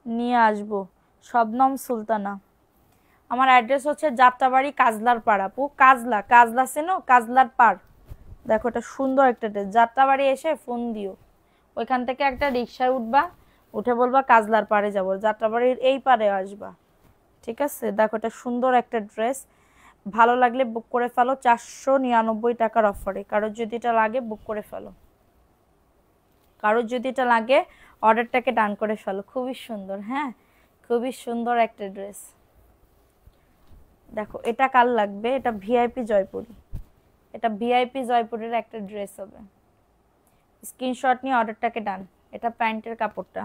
Speaker 1: নিয়ে আসবো। শবনম সুলতানা। আমার অ্যাড্রেস হচ্ছে যাত্রাবাড়ি কাজলার পাড় আপু। কাজলা চেনো? কাজলার পাড়। দেখো এটা সুন্দর একটা ড্রেস। যাত্রাবাড়ি এসে ফোন দিও, ওইখান থেকে একটা রিক্সায় উঠবা, উঠে বলবা কাজলার পাড়ে যাবো, যাত্রাবাড়ির এই পারে আসবা। ঠিক আছে, দেখো এটা সুন্দর একটা ড্রেস, ভালো লাগলে বুক করে ফেলো। 499 টাকার অফারে। কারোর যদি এটা লাগে বুক করে ফেলো, কারোর যদি এটা লাগে অর্ডারটাকে ডান করে ফেলো। খুবই সুন্দর, হ্যাঁ খুবই সুন্দর একটা ড্রেস। দেখো এটা কার লাগবে? এটা ভিআইপি জয়পুরি, এটা ভিআইপি জয়পুরের একটা ড্রেস হবে। স্ক্রিনশট নিয়ে অর্ডারটাকে ডান। এটা প্যান্টের কাপড়টা।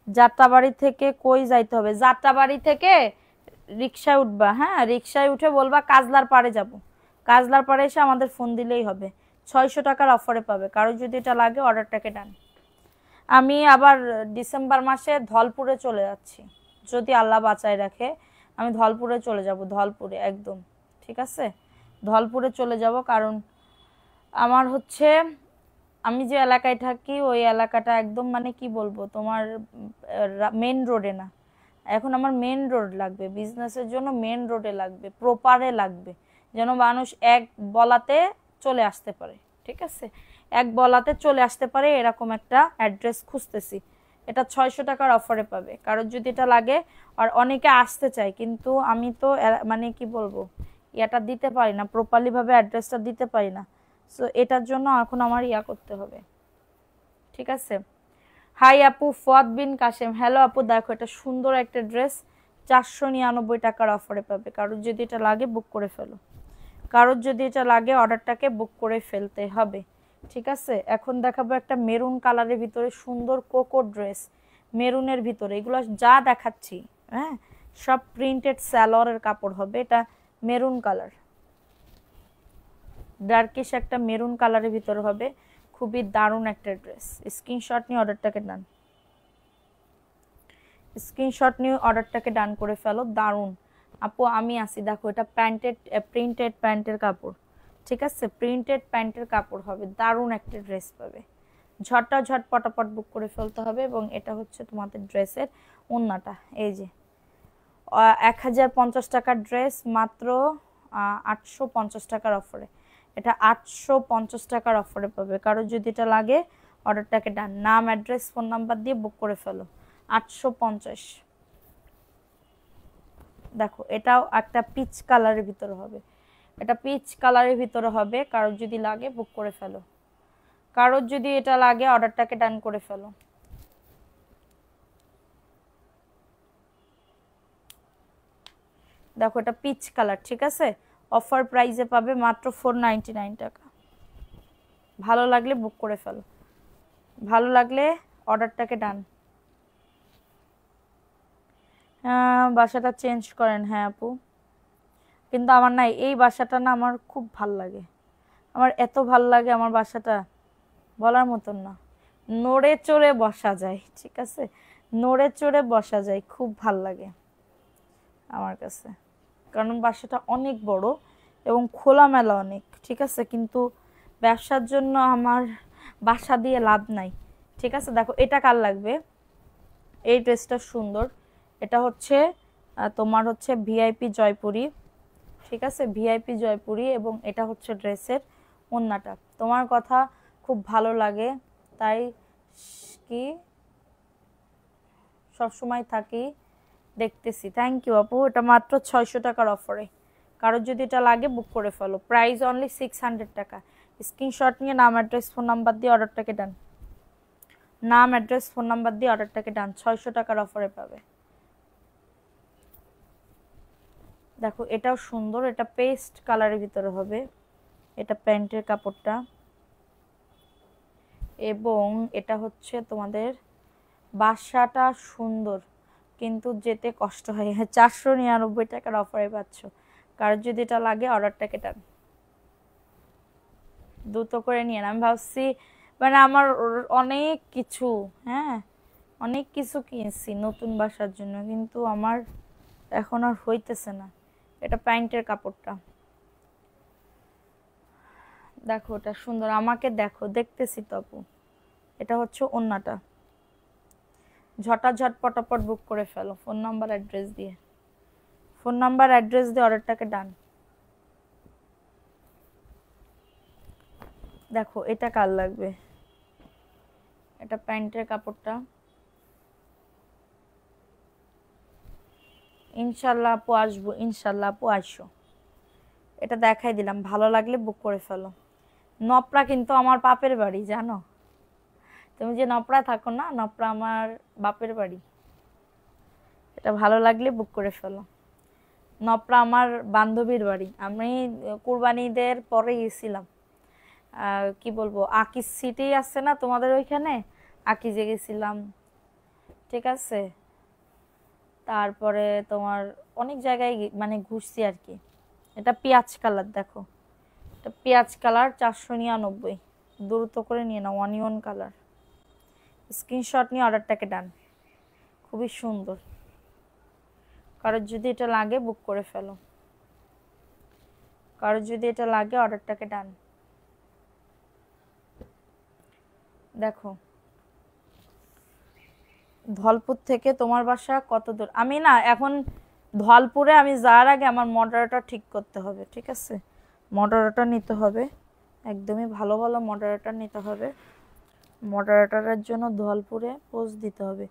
Speaker 1: যাত্রাবাড়ি থেকে কই যাইতে হবে? যাত্রাবাড়ি থেকে রিক্সায় উঠবা। হ্যাঁ, রিক্সায় উঠে বলবা কাজলার পাড়ে যাব, কাজলার পাড়ে এসে আমাদের ফোন দিলেই হবে। 600 টাকার অফারে পাবে। কারোর যদি এটা লাগে অর্ডারটাকে ডান। আমি আবার ডিসেম্বর মাসে ধলপুরে চলে যাচ্ছি, যদি আল্লাহ বাঁচায় রাখে। আমি ধলপুরে চলে যাব, ধলপুরে একদম। ঠিক আছে, ধলপুরে চলে যাব, কারণ আমার হচ্ছে আমি যে এলাকায় থাকি ওই এলাকাটা একদম মানে কি বলবো তোমার, মেন রোডে না। এখন আমার মেন রোড লাগবে, বিজনেসের জন্য মেন রোডে লাগবে, প্রপারে লাগবে, যেন মানুষ এক বলাতে চলে আসতে পারে। ঠিক আছে, এক বলাতে চলে আসতে পারে এরকম একটা অ্যাড্রেস খুঁজতেছি। এটা 600 টাকার অফারে পাবে। কারোর যদি এটা লাগে, আর অনেকে আসতে চায় কিন্তু আমি তো মানে কি বলবো এটা দিতে পারি না, প্রপারলি ভাবে অ্যাড্রেসটা দিতে পারি না। সো এটার জন্য এখন আমার করতে হবে। ঠিক আছে। হাই আপু, ফুয়াদ বিন কাশেম। হ্যালো আপু, দেখো এটা সুন্দর একটা ড্রেস, 499 টাকার অফারে পাবে। কারোর যদি এটা লাগে বুক করে ফেলো, কারোর যদি এটা লাগে অর্ডারটাকে বুক করে ফেলতে হবে। ঠিক আছে, এখন দেখাবো একটা মেরুন কালারের ভিতরে সুন্দর কোকো ড্রেস, মেরুনের ভিতরে। এগুলো যা দেখাচ্ছি হ্যাঁ সব প্রিন্টেড স্যালোয়ারের কাপড় হবে। এটা মেরুন কালার, ডার্কিশ একটা মেরুন কালারের ভিতরে হবে। খুবই দারুণ একটা ড্রেস। স্ক্রিনশট নিয়ে অর্ডারটাকে ডান, স্ক্রিনশট নিয়ে অর্ডারটাকে ডান করে ফেলো। দারুণ আপু, আমি আসি। দেখো এটা প্রিন্টেড প্যান্টের কাপড়। ঠিক আছে, প্রিন্টেড প্যান্টের কাপড় হবে, দারুণ একটা ড্রেস পাবে। ঝট পটাপট বুক করে ফেলতে হবে। এবং এটা হচ্ছে তোমাদের ড্রেসের ওড়নাটা। এই যে 1050 টাকার ড্রেস, মাত্র 850 টাকার অফারে। এটা 850 টাকার অফারে পাবে। কারোর যদি এটা লাগে অর্ডারটাকে ডান। নাম, অ্যাড্রেস, ফোন নাম্বার দিয়ে বুক করে ফেলো। 850। দেখো এটাও একটা পিচ কালারের ভিতরে হবে, এটা পিচ কালারের ভিতরে হবে। কারোর যদি লাগে বুক করে ফেলো, কারোর যদি এটা লাগে অর্ডারটাকে ডান করে ফেলো। দেখো এটা পিচ কালার। ঠিক আছে, অফার প্রাইসে পাবে মাত্র 499 টাকা। ভালো লাগলে বুক করে ফেলো, ভালো লাগলে অর্ডারটাকে ডান। বাসাটা চেঞ্জ করেন। হ্যাঁ আপু, কিন্তু আমার না এই বাসাটা না আমার খুব ভাল লাগে, আমার এত ভাল লাগে আমার বাসাটা বলার মতন না। নড়ে চড়ে বসা যায়। ঠিক আছে, নড়ে চড়ে বসা যায়, খুব ভাল লাগে আমার কাছে। কারণ বাসাটা অনেক বড় এবং খোলামেলা অনেক, ঠিক আছে। কিন্তু ব্যবসার জন্য আমার বাসা দিয়ে লাভ নাই, ঠিক আছে। দেখো এটা কার লাগবে, এই ড্রেসটা সুন্দর। এটা হচ্ছে তোমার হচ্ছে ভিআইপি জয়পুরি, ঠিক আছে, ভিআইপি জয়পুরি। এবং এটা হচ্ছে ড্রেসের ওড়নাটা। তোমার কথা খুব ভালো লাগে, তাই কি সবসময় থাকি দেখতেছি। থ্যাংক ইউ আপু। এটা মাত্র 600 টাকার অফারে, কারোর যদি এটা লাগে বুক করে ফেলো। প্রাইস অনলি 600 টাকা। স্ক্রিনশট নিয়ে নাম অ্যাড্রেস ফোন নাম্বার দিয়ে অর্ডারটাকে ডান, নাম অ্যাড্রেস ফোন নাম্বার দিয়ে অর্ডারটাকে ডান। 600 টাকার অফারে পাবে। দেখো এটাও সুন্দর, এটা পেস্ট কালারের ভিতরে হবে। এটা প্যান্টের কাপড়টা, এবং এটা হচ্ছে তোমাদের বাসাটা সুন্দর, কিন্তু যেতে কষ্ট হয়। 499 টাকার অফারে পাচ্ছ। কারোর যদি এটা লাগে অর্ডারটাকে টান, দ্রুত করে নিয়ে আমি ভাবছি মানে আমার অনেক কিছু, হ্যাঁ অনেক কিছু কিনছি নতুন বাসার জন্য, কিন্তু আমার এখন আর হইতেছে না। এটা প্যান্টের কাপড়টা, দেখো এটা সুন্দর, আমাকে দেখো, দেখতেছি তো আপু। এটা হচ্ছে ওড়নাটা। ঝটাঝট পটাপট বুক করে ফেলো ফোন নাম্বার অ্যাড্রেস দিয়ে, ফোন নাম্বার অ্যাড্রেস দিয়ে অর্ডারটাকে ডান। দেখো এটা কার লাগবে, এটা প্যান্টের কাপড়টা। ইনশাল্লাহ আপু আসবো, ইনশাল্লাহ আপু আসো। এটা দেখাই দিলাম, ভালো লাগলে বুক করে ফেলো। নপরা কিন্তু আমার বাপের বাড়ি, জানো? তুমি যে নপরা থাকো না, নপরা আমার বাপের বাড়ি। এটা ভালো লাগলে বুক করে ফেলো। নপরা আমার বান্ধবীর বাড়ি। আমি কুরবানিদের পরে গেছিলাম, কি বলবো, আকিজ সিটি আছে না তোমাদের ওইখানে, আকিজে গেছিলাম, ঠিক আছে। তারপরে তোমার অনেক জায়গায় মানে ঘুরছি আর কি। এটা পেঁয়াজ কালার, দেখো এটা পেঁয়াজ কালার, 499। দ্রুত করে নিয়ে নাও, অনিয়ন কালার। স্ক্রিনশট নিয়ে অর্ডারটাকে ডান। খুবই সুন্দর, কারোর যদি এটা লাগে বুক করে ফেলো, কারোর যদি এটা লাগে অর্ডারটাকে ডান। দেখো ধলপুর থেকে তোমার বাসা কত দূর? আমি না এখন ধলপুরে আমি যাওয়ার আগে আমার মডারেটর ঠিক করতে হবে, ঠিক আছে। মডারেটর নিতে হবে, একদমই ভালো ভালো মডারেটর নিতে হবে। মডারেটরের জন্য ধলপুরে পোস্ট দিতে হবে।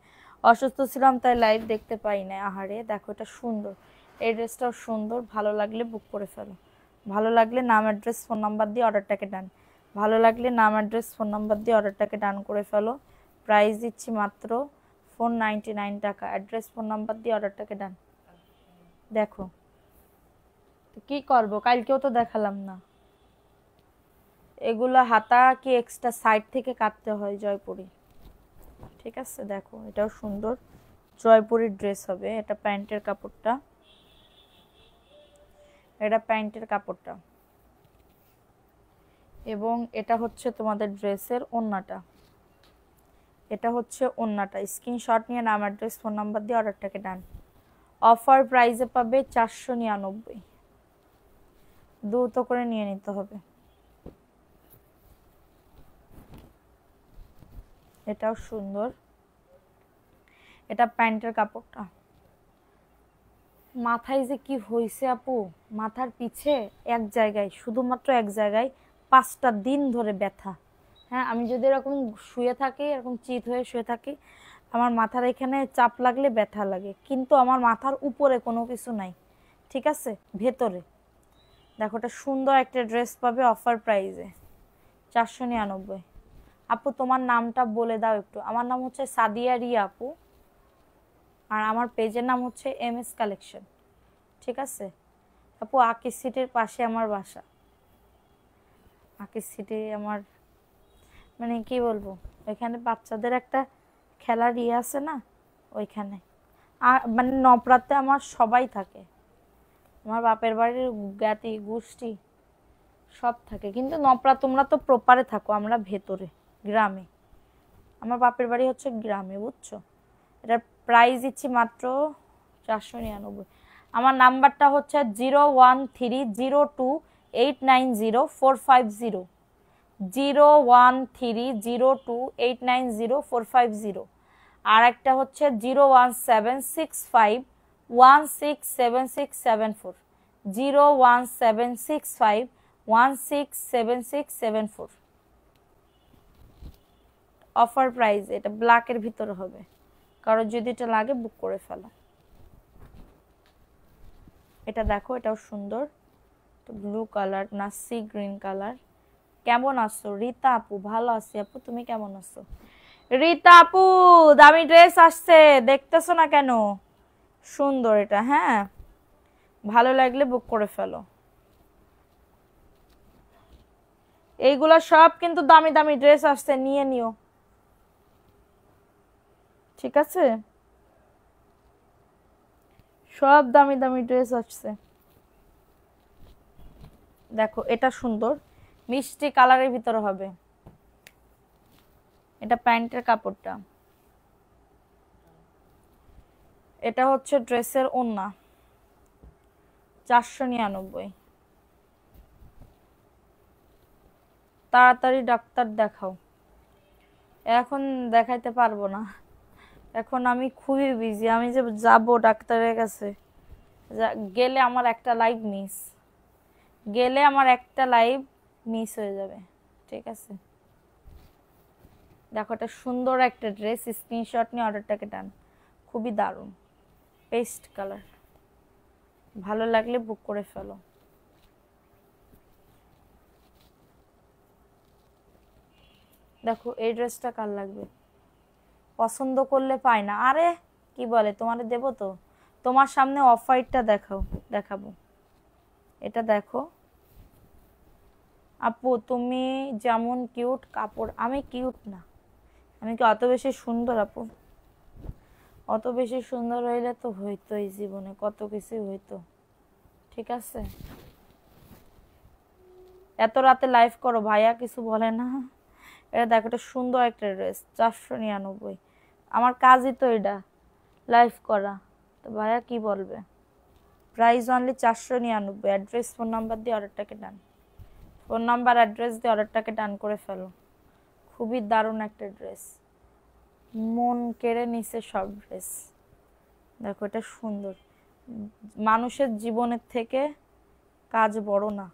Speaker 1: অসুস্থ ছিলাম তাই লাইভ দেখতে পাই না। আহারে দেখো এটা সুন্দর, এই ড্রেসটাও সুন্দর। ভালো লাগলে বুক করে ফেলো, ভালো লাগলে নাম অ্যাড্রেস ফোন নাম্বার দিয়ে অর্ডারটাকে ডান, ভালো লাগলে নাম অ্যাড্রেস ফোন নাম্বার দিয়ে অর্ডারটাকে ডান করে ফেলো। প্রাইস দিচ্ছি মাত্র 499 টাকা। অ্যাড্রেস ফোন নাম্বার দিয়ে অর্ডারটাকে ডান। দেখো কি করবো, কালকেও তো দেখালাম না। এগুলো হাতা কি এক্সট্রা সাইড থেকে কাটতে হয় জয়পুরি, ঠিক আছে। দেখো এটাও সুন্দর, জয়পুরির ড্রেস হবে। এটা প্যান্টের কাপড়টা, এটা প্যান্টের কাপড়টা, এবং এটা হচ্ছে তোমাদের ড্রেসের ওড়নাটা। এটা হচ্ছে ওড়নাটা। স্ক্রিনশট নিয়ে নাম অ্যাড্রেস ফোন নাম্বার দিয়ে অর্ডারটাকে ডান। অফার প্রাইসে পাবে 499। দ্রুত করে নিয়ে নিতে হবে। এটাও সুন্দর, এটা প্যান্টের কাপড়টা। মাথায় যে কি হয়েছে আপু, মাথার পিছে এক জায়গায়, শুধুমাত্র এক জায়গায় 5টা দিন ধরে ব্যথা। হ্যাঁ আমি যদি এরকম শুয়ে থাকি, এরকম চিত হয়ে শুয়ে থাকি, আমার মাথার এখানে চাপ লাগলে ব্যথা লাগে, কিন্তু আমার মাথার উপরে কোনো কিছু নাই, ঠিক আছে, ভেতরে। দেখো এটা সুন্দর একটা ড্রেস পাবে অফার প্রাইসে 499। আপু তোমার নামটা বলে দাও একটু। আমার নাম হচ্ছে সাদিয়া রিয়া আপু, আর আমার পেজের নাম হচ্ছে MS কালেকশন, ঠিক আছে আপু। আকিজ সিটির পাশে আমার বাসা। আকিজ সিটি আমার মানে কি বলবো, ওইখানে বাচ্চাদের একটা খেলার ইয়ে আছে না, ওইখানে। আর মানে নপরাতে আমার সবাই থাকে, আমার বাপের বাড়ির জ্ঞাতি গোষ্ঠী সব থাকে। কিন্তু নপরা তোমরা তো প্রপারে থাকো, আমরা ভেতরে গ্রামে। আমার বাপের বাড়ি হচ্ছে গ্রামে, বুঝছো। এটার প্রাইস দিচ্ছি মাত্র 499। আমার নাম্বারটা হচ্ছে 01302890450, 01302890450। আর একটা হচ্ছে 01765167674, 01765167674। অফার প্রাইস, এটা ব্ল্যাকের ভিতরে হবে, কারণ যদি এটা লাগে বুক করে ফেলো। এটা দেখো, এটাও সুন্দর, ব্লু কালার না সি গ্রিন কালার। কেমন আছো রীতা আপু? ভালো আছি আপু, তুমি কেমন আছো? রীতা আপু, দামি ড্রেস আসছে, দেখতেছো না কেন? সুন্দর এটা, হ্যাঁ, ভালো লাগলে বুক করে ফেলো। এইগুলা সব কিন্তু দামি দামি ড্রেস আসছে, নিয়ে নিও, ঠিক আছে? সব দামি দামি ড্রেস আসছে। দেখো এটা সুন্দর, মিষ্টি কালারের ভিতরে হবে, এটা প্যান্টের কাপড়টা। এটা হচ্ছে ড্রেসের ওড়না, 499। তাড়াতাড়ি ডাক্তার দেখাও। এখন দেখাইতে পারবো না, এখন আমি খুবই বিজি। আমি যে যাব ডাক্তারের কাছে, গেলে আমার একটা লাইভ মিস, গেলে আমার একটা লাইভ মিস হয়ে যাবে, ঠিক আছে? দেখো এটা সুন্দর একটা ড্রেস, স্ক্রিনশট নিয়ে অর্ডারটাকে ডান, খুবই দারুণ, পেস্ট কালার, ভালো লাগলে বুক করে ফেলো। দেখো এই ড্রেসটা কার লাগবে, পছন্দ করলে পায় না। আরে কি বলে, তোমারে দেবো তো, তোমার সামনে অফ হোয়াইটটা দেখাবো। এটা দেখো আপু, তুমি যেমন কিউট, কাপড় আমি কিউট না, আমি কি অত বেশি সুন্দর আপু? অত বেশি সুন্দর হইলে তো হইতো, এই জীবনে কত কিছু হইতো, ঠিক আছে? এত রাতে লাইভ করো, ভাইয়া কিছু বলে না? এটা দেখো, এটা সুন্দর একটা ড্রেস, 499। আমার কাজই তো এটা, লাইভ করা, তো ভাইয়া কি বলবে? Price only 499। Address phone number দিয়ে অর্ডারটাকে ডান, ফোন নাম্বার অ্যাড্রেস দিয়ে অর্ডারটাকে ডান করে ফেলো। খুবই দারুণ একটা ড্রেস, মন কেড়ে নিছে সব ড্রেস। দেখো এটা সুন্দর, মানুষের জীবনের থেকে কাজ বড় না,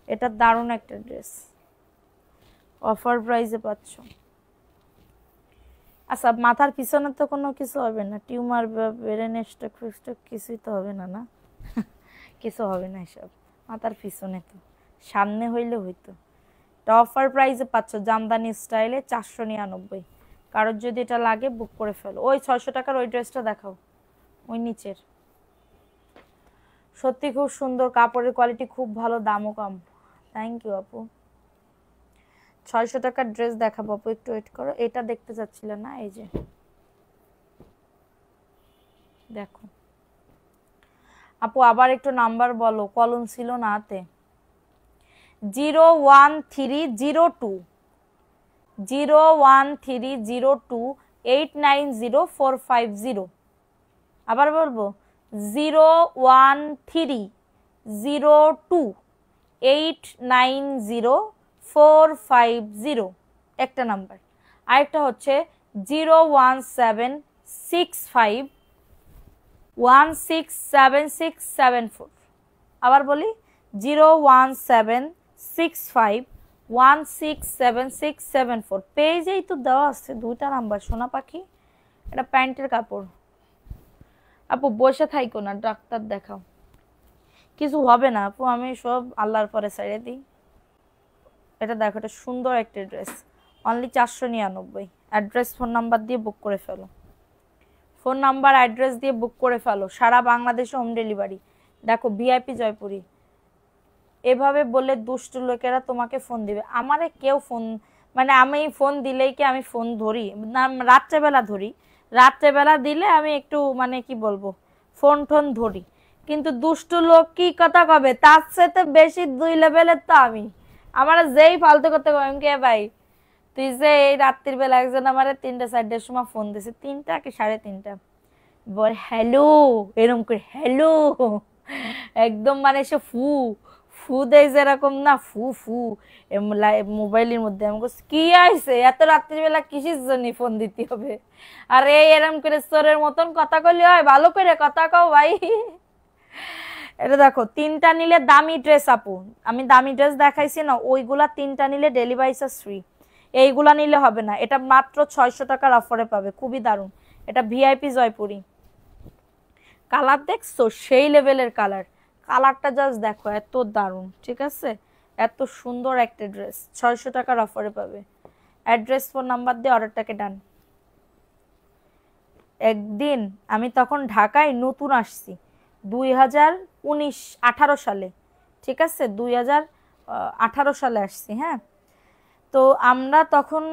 Speaker 1: এটা দারুণ একটা ড্রেস, অফার প্রাইসে পাচ্ছ। আচ্ছা, মাথার পিছনে তো কোনো কিছু হবে না, টিউমার বা ব্রেন স্ট্রোক ফিস্ট্রোক কিছুই তো হবে না, না? কিছু হবে না এসব, মাথার পিছনে তো, সামনে হইলে হইতো। এটা অফার প্রাইসে পাচ্ছ, জামদানি স্টাইলে, 499। কারোর যদি এটা লাগে বুক করে ফেলো। ওই 600 টাকার ওই ড্রেসটা দেখাও, ওই নিচের। সত্যি খুব সুন্দর, কাপড়ের কোয়ালিটি খুব ভালো, দামও কম। থ্যাংক ইউ আপু। 600 টাকার ড্রেস দেখাবো আপু, একটু ওয়েট করো। এটা দেখতে চাচ্ছিলে না, এই যে দেখো আপু, আবার একটু নাম্বার বলো, কলম ছিল না হাতে। 01302 01302890450। আবার বলবো, 01302890450, একটা নাম্বার। আরেকটা হচ্ছে 01765167674। আবার বলি, 01765167674। পেজেই তো দেওয়া আছে দুইটা নাম্বার, সোনা পাখি। এটা প্যান্টের কাপড় আপু, বসে থাইকো না, ডাক্তার দেখাও। কিছু হবে না আপু, আমি সব আল্লাহর পরে ছেড়ে দিই। এটা দেখো, এটা সুন্দর একটা dress, only 499। Address phone number দিয়ে বুক করে ফেলো, ফোন নাম্বার অ্যাড্রেস দিয়ে বুক করে ফেলো, সারা বাংলাদেশে হোম ডেলিভারি। দেখো ভিআইপি জয়পুরি, এভাবে বলে দুষ্ট লোকেরা তোমাকে ফোন দিবে। আমারে কেউ ফোন, মানে আমি ফোন দিলেই কি আমি ফোন ধরি না? রাত্রেবেলা ধরি, রাত্রেবেলা দিলে আমি একটু মানে কি বলবো, ফোন টোন ধরি। কিন্তু দুষ্ট লোক কি কথা কবে, তার সাথে বেশি 2 লেভেলের তো আমি। আমার যেই ফালতু করতে কবে, কে ভাই তুই যে এই রাত্রির বেলা একজন আমার 3টা 4টার সময় ফোন দিছে, 3টা কি 3:30, বল হ্যালো, এরকম করে হ্যালো, একদম মানে সে ফু ফু দেয় যেরকম না, ফু ফু মোবাইলের মধ্যে। আমি বলছি কি আইছে এত রাত্রিবেলা কিসের জন্য ফোন দিতে হবে? আরে এরম করে চোরের মতন কথা কইলে হয়? ভালো করে কথা কও ভাই। এটা দেখো, তিনটা নিলে দামি ড্রেস আপু, আমি দামি ড্রেস দেখাইছি না, ওইগুলা তিনটা নিলে ডেলিভারি চার্জ ফ্রি। এইগুলা নিলে হবে না, এটা মাত্র 600 টাকার অফারে পাবে, খুবই দারুণ। এটা ভিআইপি জয়পুরি। কালার দেখছো, সেই লেভেলের কালার, কালারটা জাস্ট দেখো এত দারুণ, ঠিক আছে? এত সুন্দর একটা ড্রেস 600 টাকার অফারে পাবে। অ্যাড্রেস ফোন নাম্বার দিয়ে অর্ডারটাকে ডান। একদিন আমি তখন ঢাকায় নতুন আসছি, 2018 সালে, ঠিক আছে? 2018 সালে আসছি, হ্যাঁ। তো আমরা তখন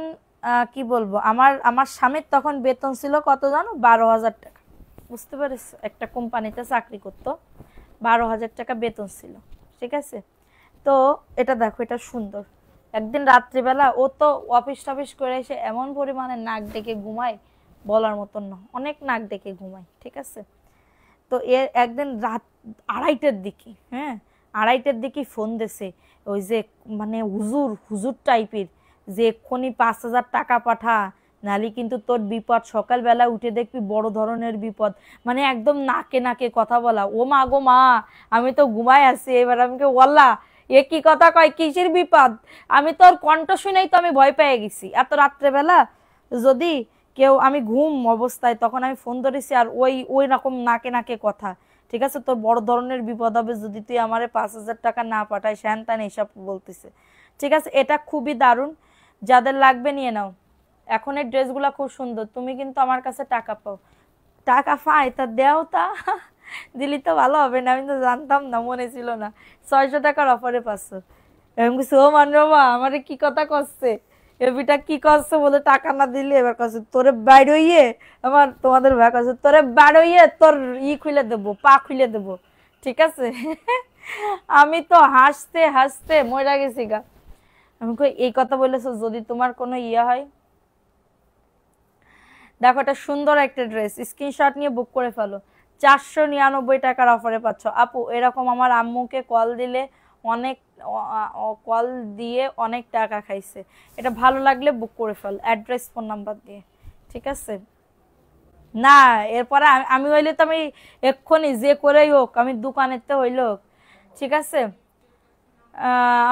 Speaker 1: কি বলবো, আমার আমার স্বামীর তখন বেতন ছিল কত জানো? 12,000 টাকা। বুঝতে পারিস, একটা কোম্পানিতে চাকরি করতো, 12,000 টাকা বেতন ছিল, ঠিক আছে? তো এটা দেখো, এটা সুন্দর। একদিন রাত্রিবেলা ও তো অফিস টফিস করে এসে এমন পরিমাণে নাক ডেকে ঘুমায়, বলার মতন না, অনেক নাক ডেকে ঘুমায়, ঠিক আছে? তো এর একদিন রাত 2:30টার দিকে, হ্যাঁ, 2:30টার দিকে ফোন দিছে, ওই যে মানে হুজুর হুজুর টাইপের, যে এক্ষুনি 5,000 টাকা পাঠা, নালি কিন্তু তোর বিপদ, সকালবেলা উঠে দেখবি বড় ধরনের বিপদ। মানে একদম নাকে নাকে কথা বলা। ও মা গো মা, আমি তো ঘুমাই আছি। এবার আমাকে ওয়াল্লা, এ কি কথা কয়, কিসের বিপদ? আমি তোর কণ্ঠ শুনেই তো আমি ভয় পেয়ে গেছি এত রাত্রেবেলা। যদি কেউ, আমি ঘুম অবস্থায় তখন আমি ফোন ধরেছি, আর ওই ওই রকম নাকে নাকে কথা, ঠিক আছে? তোর বড় ধরনের বিপদ হবে যদি তুই আমারে 5,000 টাকা না পাঠাই, শ্যান ত্যান এইসব বলতেছে, ঠিক আছে? এটা খুবই দারুণ, যাদের লাগবে নিয়ে নাও। এখন এই ড্রেসগুলো খুব সুন্দর, তুমি কিন্তু আমার কাছে টাকা পাও। টাকা পাই তা দেও তা। দিলি তো ভালো হবে না, আমি তো জানতাম না, মনে ছিল না। 600 টাকার অফারে পাচ্ছ। এরকম কিছু ও মানরমা আমারে কি কথা করছে, এবিটা কি করছে বলে টাকা না দিলে এবার কাছে তোরে বাইরে হইয়ে, আমার তোমাদের ভাই কাছে তোরে বাইরে হইয়ে তোর খুলে দেবো, পা খুলে দেবো, ঠিক আছে? আমি তো হাসতে হাসতে মরে গেছি গা। আমি কই এই কথা বলেছো, যদি তোমার কোনো হয়। দেখো, এটা সুন্দর একটা ড্রেস, স্ক্রিনশট নিয়ে বুক করে ফেলো। 499 টাকার অফারে পাচ্ছ আপু। এরকম আমার আম্মুকে কল দিলে অনেক, কল দিয়ে অনেক টাকা খাইছে। এটা ভালো লাগলে বুক করে ফেল, অ্যাড্রেস ফোন নাম্বার দিয়ে, ঠিক আছে? না, এরপরে আমি হইলে তো আমি এক্ষুনি যে করেই হোক আমি দোকানেতে হইল, ঠিক আছে?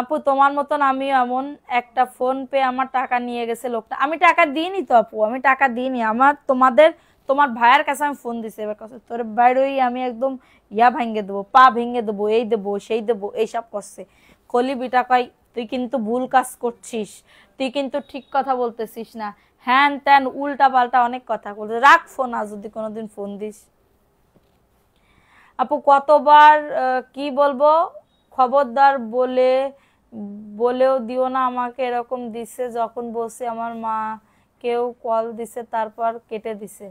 Speaker 1: আপু তোমার মতন আমি এমন একটা ফোন পে আমার টাকা নিয়ে গেছে লোকটা, আমি টাকা দিইনি তো আপু, আমি টাকা দিইনি। আমার তোমার ভাইয়ের কাছে আমি ফোন দিছি, এবার কাছে তোর বাইরেই আমি একদম ভেঙে দেবো, পা ভেঙে দেবো, এই দেবো সেই দেবো, এইসব করছে। কলি বিটা কয় তুই কিন্তু ভুল কাজ করছিস, তুই কিন্তু ঠিক কথা বলতেছিস না, হ্যান ত্যান উল্টা পাল্টা অনেক কথা বলছে। রাখ ফোন, আর যদি কোনোদিন ফোন দিস। আপু কতবার কি বলবো, খবরদার বলেও দিও না আমাকে, এরকম দিছে যখন বলছি আমার মা কেউ কল দিছে তারপর কেটে দিছে।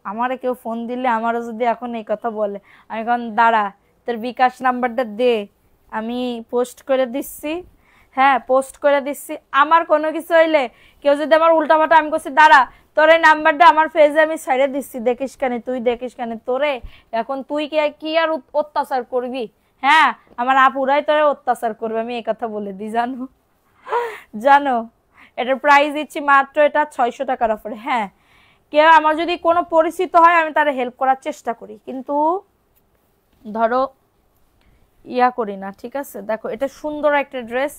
Speaker 1: আমারে কেউ ফোন দিলে আমারও যদি এখন এই কথা বলে, আমি এখন দাঁড়া তোর বিকাশ নাম্বারটা দে, আমি পোস্ট করে দিচ্ছি, হ্যাঁ পোস্ট করে দিচ্ছি। আমার কোনো কিছু হইলে কেউ যদি আমার উল্টাপাল্টা, আমি করছি দাঁড়া তোর এই নাম্বারটা আমার ফেজে আমি ছাইড়ে দিচ্ছি, দেখিস কেন তুই, দেখিস কেন তোরে, এখন তুই কি আর অত্যাচার করবি? হ্যাঁ, আমার আপুরাই তোরে অত্যাচার করবে, আমি এই কথা বলে দিই, জানো? জানো, এটার প্রাইস দিচ্ছি মাত্র, এটা 600 টাকার অফারে। হ্যাঁ, কেউ আমার যদি কোনো পরিচিত হয় আমি তার হেল্প করার চেষ্টা করি, কিন্তু ধরো করি না, ঠিক আছে? দেখো, এটা সুন্দর একটা ড্রেস,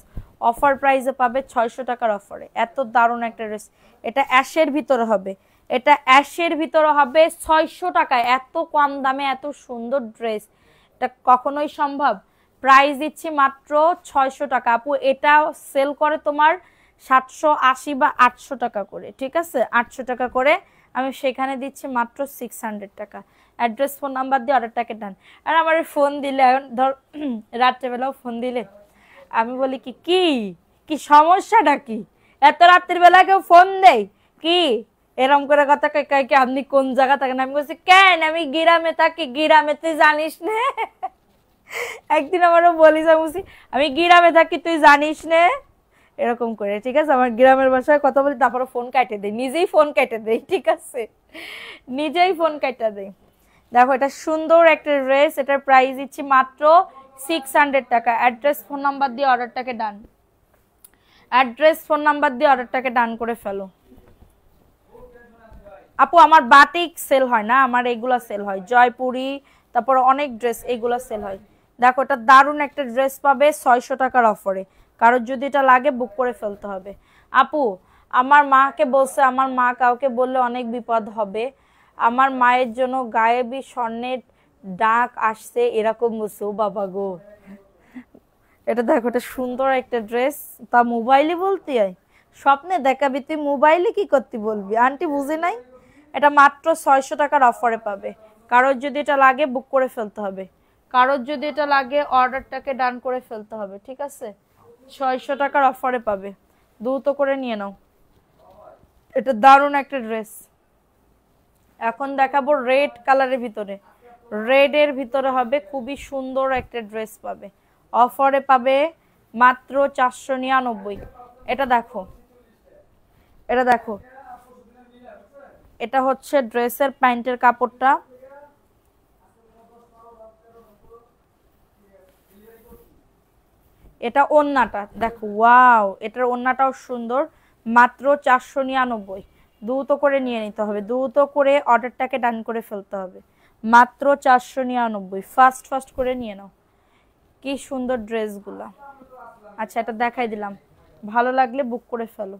Speaker 1: অফার প্রাইসে পাবে 600 টাকার অফারে, এত দারুণ একটা ড্রেস। এটা অ্যাশের ভিতরে হবে, এটা অ্যাশের ভিতরে হবে 600 টাকায়, এত কম দামে এত সুন্দর ড্রেস, এটা কখনোই সম্ভব? প্রাইস দিচ্ছি মাত্র 600 টাকা আপু। এটা সেল করে তোমার 780 বা 800 টাকা করে, ঠিক আছে? 800 টাকা করে, আমি সেখানে দিচ্ছি মাত্র 600 টাকা। অ্যাড্রেস ফোন নাম্বার দিয়ে অর্ডারটাকে ডান। আর আমার ফোন দিলে ধর রাত্রেবেলাও ফোন দিলে আমি বলি কি কি কি সমস্যাটা কি, এত রাত্রির বেলা কেউ ফোন দেয় কি, এরম করে কথা কয় কি আপনি কোন জায়গা থাকেন? আমি বলছি কেন আমি গ্রামে থাকি, গ্রামে তুই জানিস না? একদিন আমারও বলিস, আমি গ্রামে থাকি তুই জানিস না? এরকম করে, ঠিক আছে? আমার গ্রামের ভাষায় কথা বলি, তারপরে ফোন কাটে দেই, নিজেই ফোন কেটে দেই, ঠিক আছে? নিজেই ফোন কেটে দেই। দেখো এটা সুন্দর একটা ড্রেস, এটার প্রাইস দিচ্ছি মাত্র 600 টাকা। অ্যাড্রেস ফোন নাম্বার দিয়ে অর্ডারটাকে ডান, অ্যাড্রেস ফোন নাম্বার দিয়ে অর্ডারটাকে ডান করে ফেলো। আপু আমার বাটিক সেল হয় না, আমার এগুলা সেল হয়, জয়পুরি, তারপর অনেক ড্রেস এগুলা সেল হয়। দেখো এটা দারুণ একটা ড্রেস পাবে 600 টাকার অফারে। কারোর যদি এটা লাগে বুক করে ফেলতে হবে। আপু আমার মাকে বলছে, আমার মা কাউকে বললে অনেক বিপদ হবে, আমার মায়ের জন্য গায়েবী স্বর্ণের ডাক আসছে এরকম বলছে। ও বাবা গো, এটা দেখো এটা সুন্দর একটা ড্রেস, তা মোবাইলে বলতে হয়, স্বপ্নে দেখাবি তুই, মোবাইলে কি করতে বলবি? আন্টি বুঝে নাই, এটা মাত্র 600 টাকার অফারে পাবে। কারোর যদি এটা লাগে বুক করে ফেলতে হবে, কারোর যদি এটা লাগে অর্ডারটাকে ডান করে ফেলতে হবে, ঠিক আছে? 600 টাকার অফারে পাবে, দ্রুত করে নিয়ে নাও। এটা দারুণ একটা ড্রেস। এখন দেখাবো রেড কালারের ভিতরে, রেডের ভিতরে হবে, খুবই সুন্দর একটা ড্রেস পাবে, অফারে পাবে মাত্র 499। এটা দেখো, এটা দেখো, এটা হচ্ছে ড্রেসের প্যান্টের কাপড়টা, এটা ওড়নাটা দেখো, ওয়াও, এটার ওড়নাটাও সুন্দর, মাত্র 499। দ্রুত করে নিয়ে নিতে হবে, দ্রুত করে অর্ডারটাকে ডান করে ফেলতে হবে, মাত্র 499। ফাস্ট ফাস্ট করে নিয়ে নাও। কি সুন্দর ড্রেসগুলা। আচ্ছা এটা দেখাই দিলাম, ভালো লাগলে বুক করে ফেলো।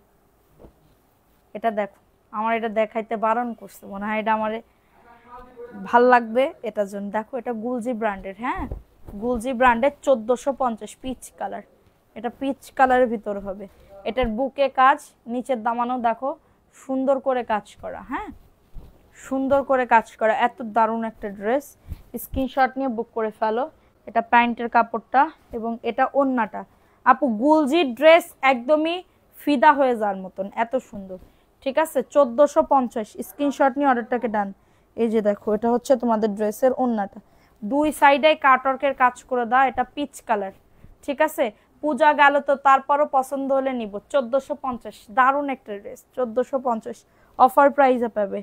Speaker 1: এটা দেখো, আমার এটা দেখাইতে বারণ করছে, মনে হয় এটা আমারে ভাল লাগবে এটার জন্য। দেখো এটা গুলজি ব্র্যান্ডের, হ্যাঁ গুলজি ব্র্যান্ডের, 1450, পিচ কালার, এটা পিচ কালারের ভিতর হবে। এটার বুকে কাজ, নিচের দামানো দেখো সুন্দর করে কাজ করা, হ্যাঁ সুন্দর করে কাজ করা, এত দারুণ একটা ড্রেস। স্ক্রিনশট নিয়ে বুক করে ফেলো। এটা প্যান্টের কাপড়টা এবং এটা ওড়নাটা। আপু গুলজির ড্রেস একদমই ফিদা হয়ে যাওয়ার মতন, এত সুন্দর, ঠিক আছে? 1450, স্ক্রিনশট নিয়ে অর্ডারটাকে ডান। এই যে দেখো এটা হচ্ছে তোমাদের ড্রেসের ওড়নাটা, দুই সাইডে কাটওয়ার্কের কাজ করে দাও, এটা পিচ কালার, ঠিক আছে? পূজা গেল তো তারপরও পছন্দ হলে নিব। 1450, দারুণ একটা ড্রেস, 1450 অফার প্রাইসে পাবে।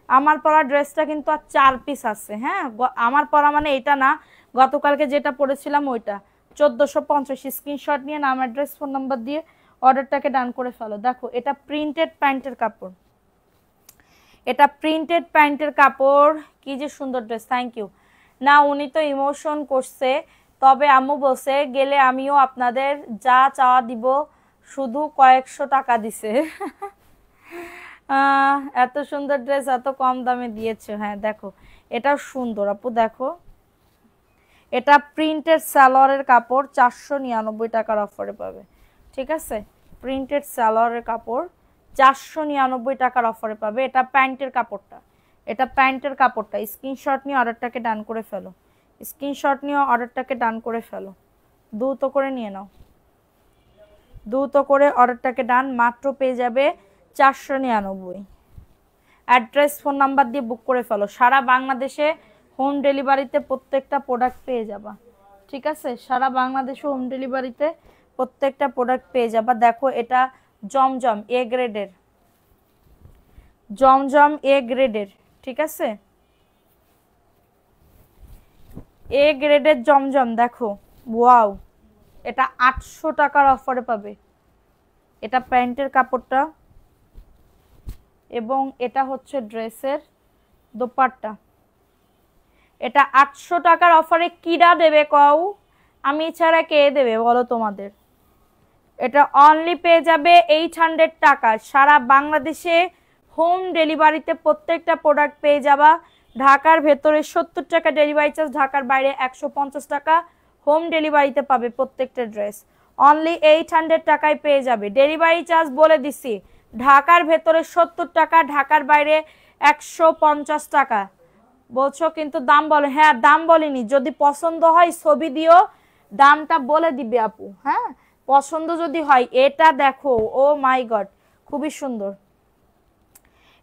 Speaker 1: আমার পরা ড্রেসটা কিন্তু আর 4 পিস আছে, হ্যাঁ আমার পরা মানে এটা না, গতকালকে যেটা পরেছিলাম ওইটা। 1450, স্ক্রিনশট নিয়ে নাম অ্যাড্রেস ফোন নাম্বার দিয়ে অর্ডারটাকে ডান করে ফেলো। দেখো এটা প্রিন্টেড প্যান্টের কাপড়, এটা প্রিন্টেড প্যান্টের কাপড়, কি যে সুন্দর ড্রেস। Thank you. না উনি তো ইমোশন করছে, তবে আম্মু বলছে গেলে আমিও আপনাদের যা চাওয়া দিব, শুধু কয়েকশো টাকা দিছে। এত সুন্দর ড্রেস এত কম দামে দিয়েছে। হ্যাঁ দেখো এটা সুন্দর আপু, দেখো এটা প্রিন্টেড সালোয়ারের কাপড়, 499 টাকার অফারে পাবে, ঠিক আছে? প্রিন্টেড সালোয়ারের কাপড় 499 টাকার অফারে পাবে। এটা প্যান্টের কাপড়টা, এটা প্যান্টের কাপড়টা। স্ক্রিনশট নিয়ে অর্ডারটাকে ডান করে ফেলো, স্ক্রিনশট নিয়ে অর্ডারটাকে ডান করে ফেলো, দ্রুত করে নিয়ে নাও, দ্রুত করে অর্ডারটাকে ডান, মাত্র পেয়ে যাবে 499। অ্যাড্রেস ফোন নাম্বার দিয়ে বুক করে ফেলো। সারা বাংলাদেশে হোম ডেলিভারিতে প্রত্যেকটা প্রোডাক্ট পেয়ে যাবা, ঠিক আছে? সারা বাংলাদেশে হোম ডেলিভারিতে প্রত্যেকটা প্রোডাক্ট পেয়ে যাবা। দেখো এটা জমজম এ গ্রেডের, জমজম এ গ্রেডের, ঠিক আছে? এ গ্রেডের জমজম দেখো, ওয়াও, এটা 800 টাকার অফারে পাবে। এটা প্যান্টের কাপড়টা এবং এটা হচ্ছে ড্রেসের দোপাট্টা। এটা 800 টাকার অফারে কিরা দেবে কও? আমি ছাড়া কে দেবে বলো তোমাদের? এটা অনলি পেয়ে যাবে 800 টাকা। সারা বাংলাদেশে হোম ডেলিভারিতে প্রত্যেকটা প্রোডাক্ট পেয়ে যাবা। ঢাকার ভেতরে 70 টাকা ডেলিভারি চার্জ, ঢাকার বাইরে 150 টাকা হোম ডেলিভারিতে পাবে প্রত্যেকটা ড্রেস। অনলি 800 টাকায় পেয়ে যাবে। ডেলিভারি চার্জ বলে দিছি, ঢাকার ভেতরে 70 টাকা, ঢাকার বাইরে 150 টাকা। বলছো কিন্তু দাম বলে, হ্যাঁ দাম বলিনি, যদি পছন্দ হয় ছবি দিও, দামটা বলে দিবে আপু, হ্যাঁ পছন্দ যদি হয়। এটা দেখো, ও মাই গড, খুবই সুন্দর।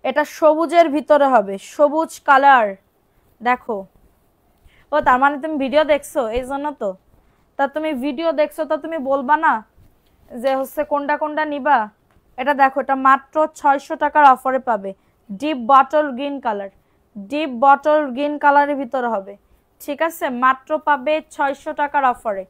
Speaker 1: এটা সবুজের ভিতরে হবে, সবুজ কালার, দেখো। ও তার মানে তুমি ভিডিও দেখছো এই জন্য তো? তা তুমি ভিডিও দেখছো তা তুমি বলবা না? যে হচ্ছে কোনটা কোনটা নিবা, এটা দেখো, এটা মাত্র 600 টাকার অফারে পাবে। Deep bottle green colour, deep bottle green কালারের ভিতরে হবে, ঠিক আছে? মাত্র পাবে 600 টাকার অফারে।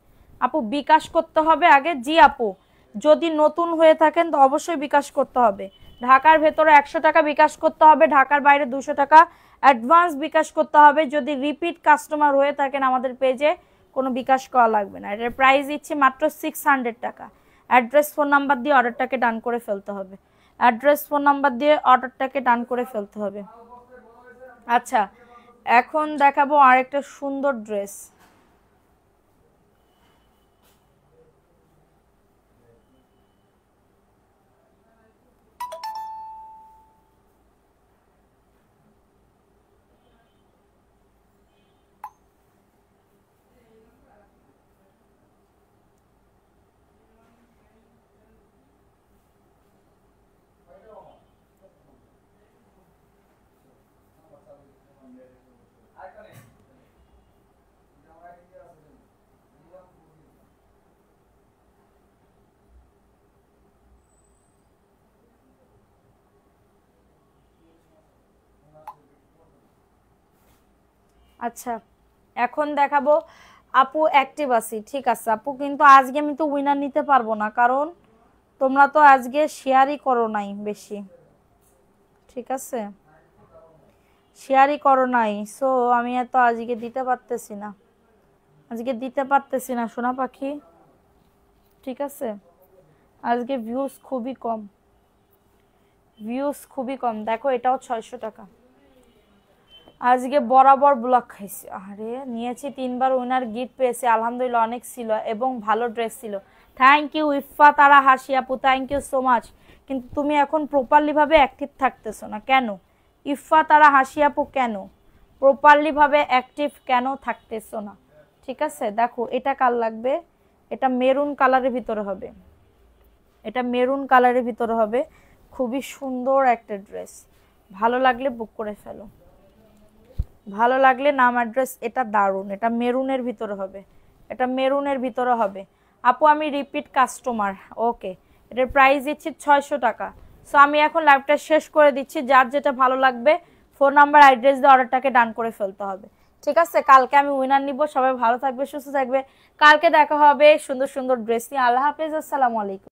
Speaker 1: আপু বিকাশ করতে হবে আগে। জি আপু, যদি নতুন হয়ে থাকেন তো অবশ্যই বিকাশ করতে হবে। ঢাকার ভেতরে 100 টাকা বিকাশ করতে হবে, ঢাকার বাইরে 200 টাকা অ্যাডভান্স বিকাশ করতে হবে। যদি রিপিট কাস্টমার হয়ে থাকেন আমাদের পেজে, কোনো বিকাশ করা লাগবে না। এটার প্রাইস দিচ্ছি মাত্র 600 টাকা। অ্যাড্রেস ফোন নাম্বার দিয়ে অর্ডারটাকে ডান করে ফেলতে হবে, অ্যাড্রেস ফোন নাম্বার দিয়ে অর্ডারটাকে ডান করে ফেলতে হবে। আচ্ছা, এখন দেখাবো আরেকটা সুন্দর ড্রেস। আচ্ছা, এখন দেখাবো আপু অ্যাক্টিভ আছি, ঠিক আছে আপু, কিন্তু আজকে আমি তো উইনার নিতে পারবো না, কারণ তোমরা তো আজকে শেয়ারই করো নাই বেশি, ঠিক আছে? শেয়ারই করো নাই, সো আমি এত আজকে দিতে পারতেছি না, আজকে দিতে পারতেছি না সোনা পাখি, ঠিক আছে? আজকে ভিউজ খুবই কম, ভিউজ খুবই কম। দেখো এটাও 600 টাকা। আজকে বরাবর ব্লক খাইছি। আরে নিয়েছি 3বার, উইনার গিফট পেয়েছি, আলহামদুলিল্লাহ অনেক ছিল এবং ভালো ড্রেস ছিল। থ্যাংক ইউ ইফা তারা হাসি আপু, থ্যাংক ইউ সো মাচ। কিন্তু তুমি এখন প্রপারলি ভাবে অ্যাক্টিভ থাকতেছো না কেন? ইফা তারা হাসি আপু, কেন প্রপারলি ভাবে অ্যাক্টিভ কেন থাকতেছো না? ঠিক আছে, দেখো এটা কার লাগবে, এটা মেরুন কালারের ভিতরে হবে, এটা মেরুন কালারের ভিতরে হবে, খুবই সুন্দর একটা ড্রেস। ভালো লাগলে বুক করে ফেলো, ভালো লাগলে নাম অ্যাড্রেস। এটা দারুণ, এটা মেরুনের ভিতরে হবে, এটা মেরুনের ভিতরে হবে। আপু আমি রিপিট কাস্টমার, ওকে। এটার প্রাইস দিচ্ছি 600 টাকা। সো আমি এখন লাইভটা শেষ করে দিচ্ছি, যার যেটা ভালো লাগবে ফোন নাম্বার অ্যাড্রেস দিয়ে অর্ডারটাকে ডান করে ফেলতে হবে, ঠিক আছে? কালকে আমি উইনার নিব, সবাই ভালো থাকবে, সুস্থ থাকবে। কালকে দেখা হবে সুন্দর সুন্দর ড্রেস নিয়ে। আল্লাহ হাফেজ, আসসালামু আলাইকুম।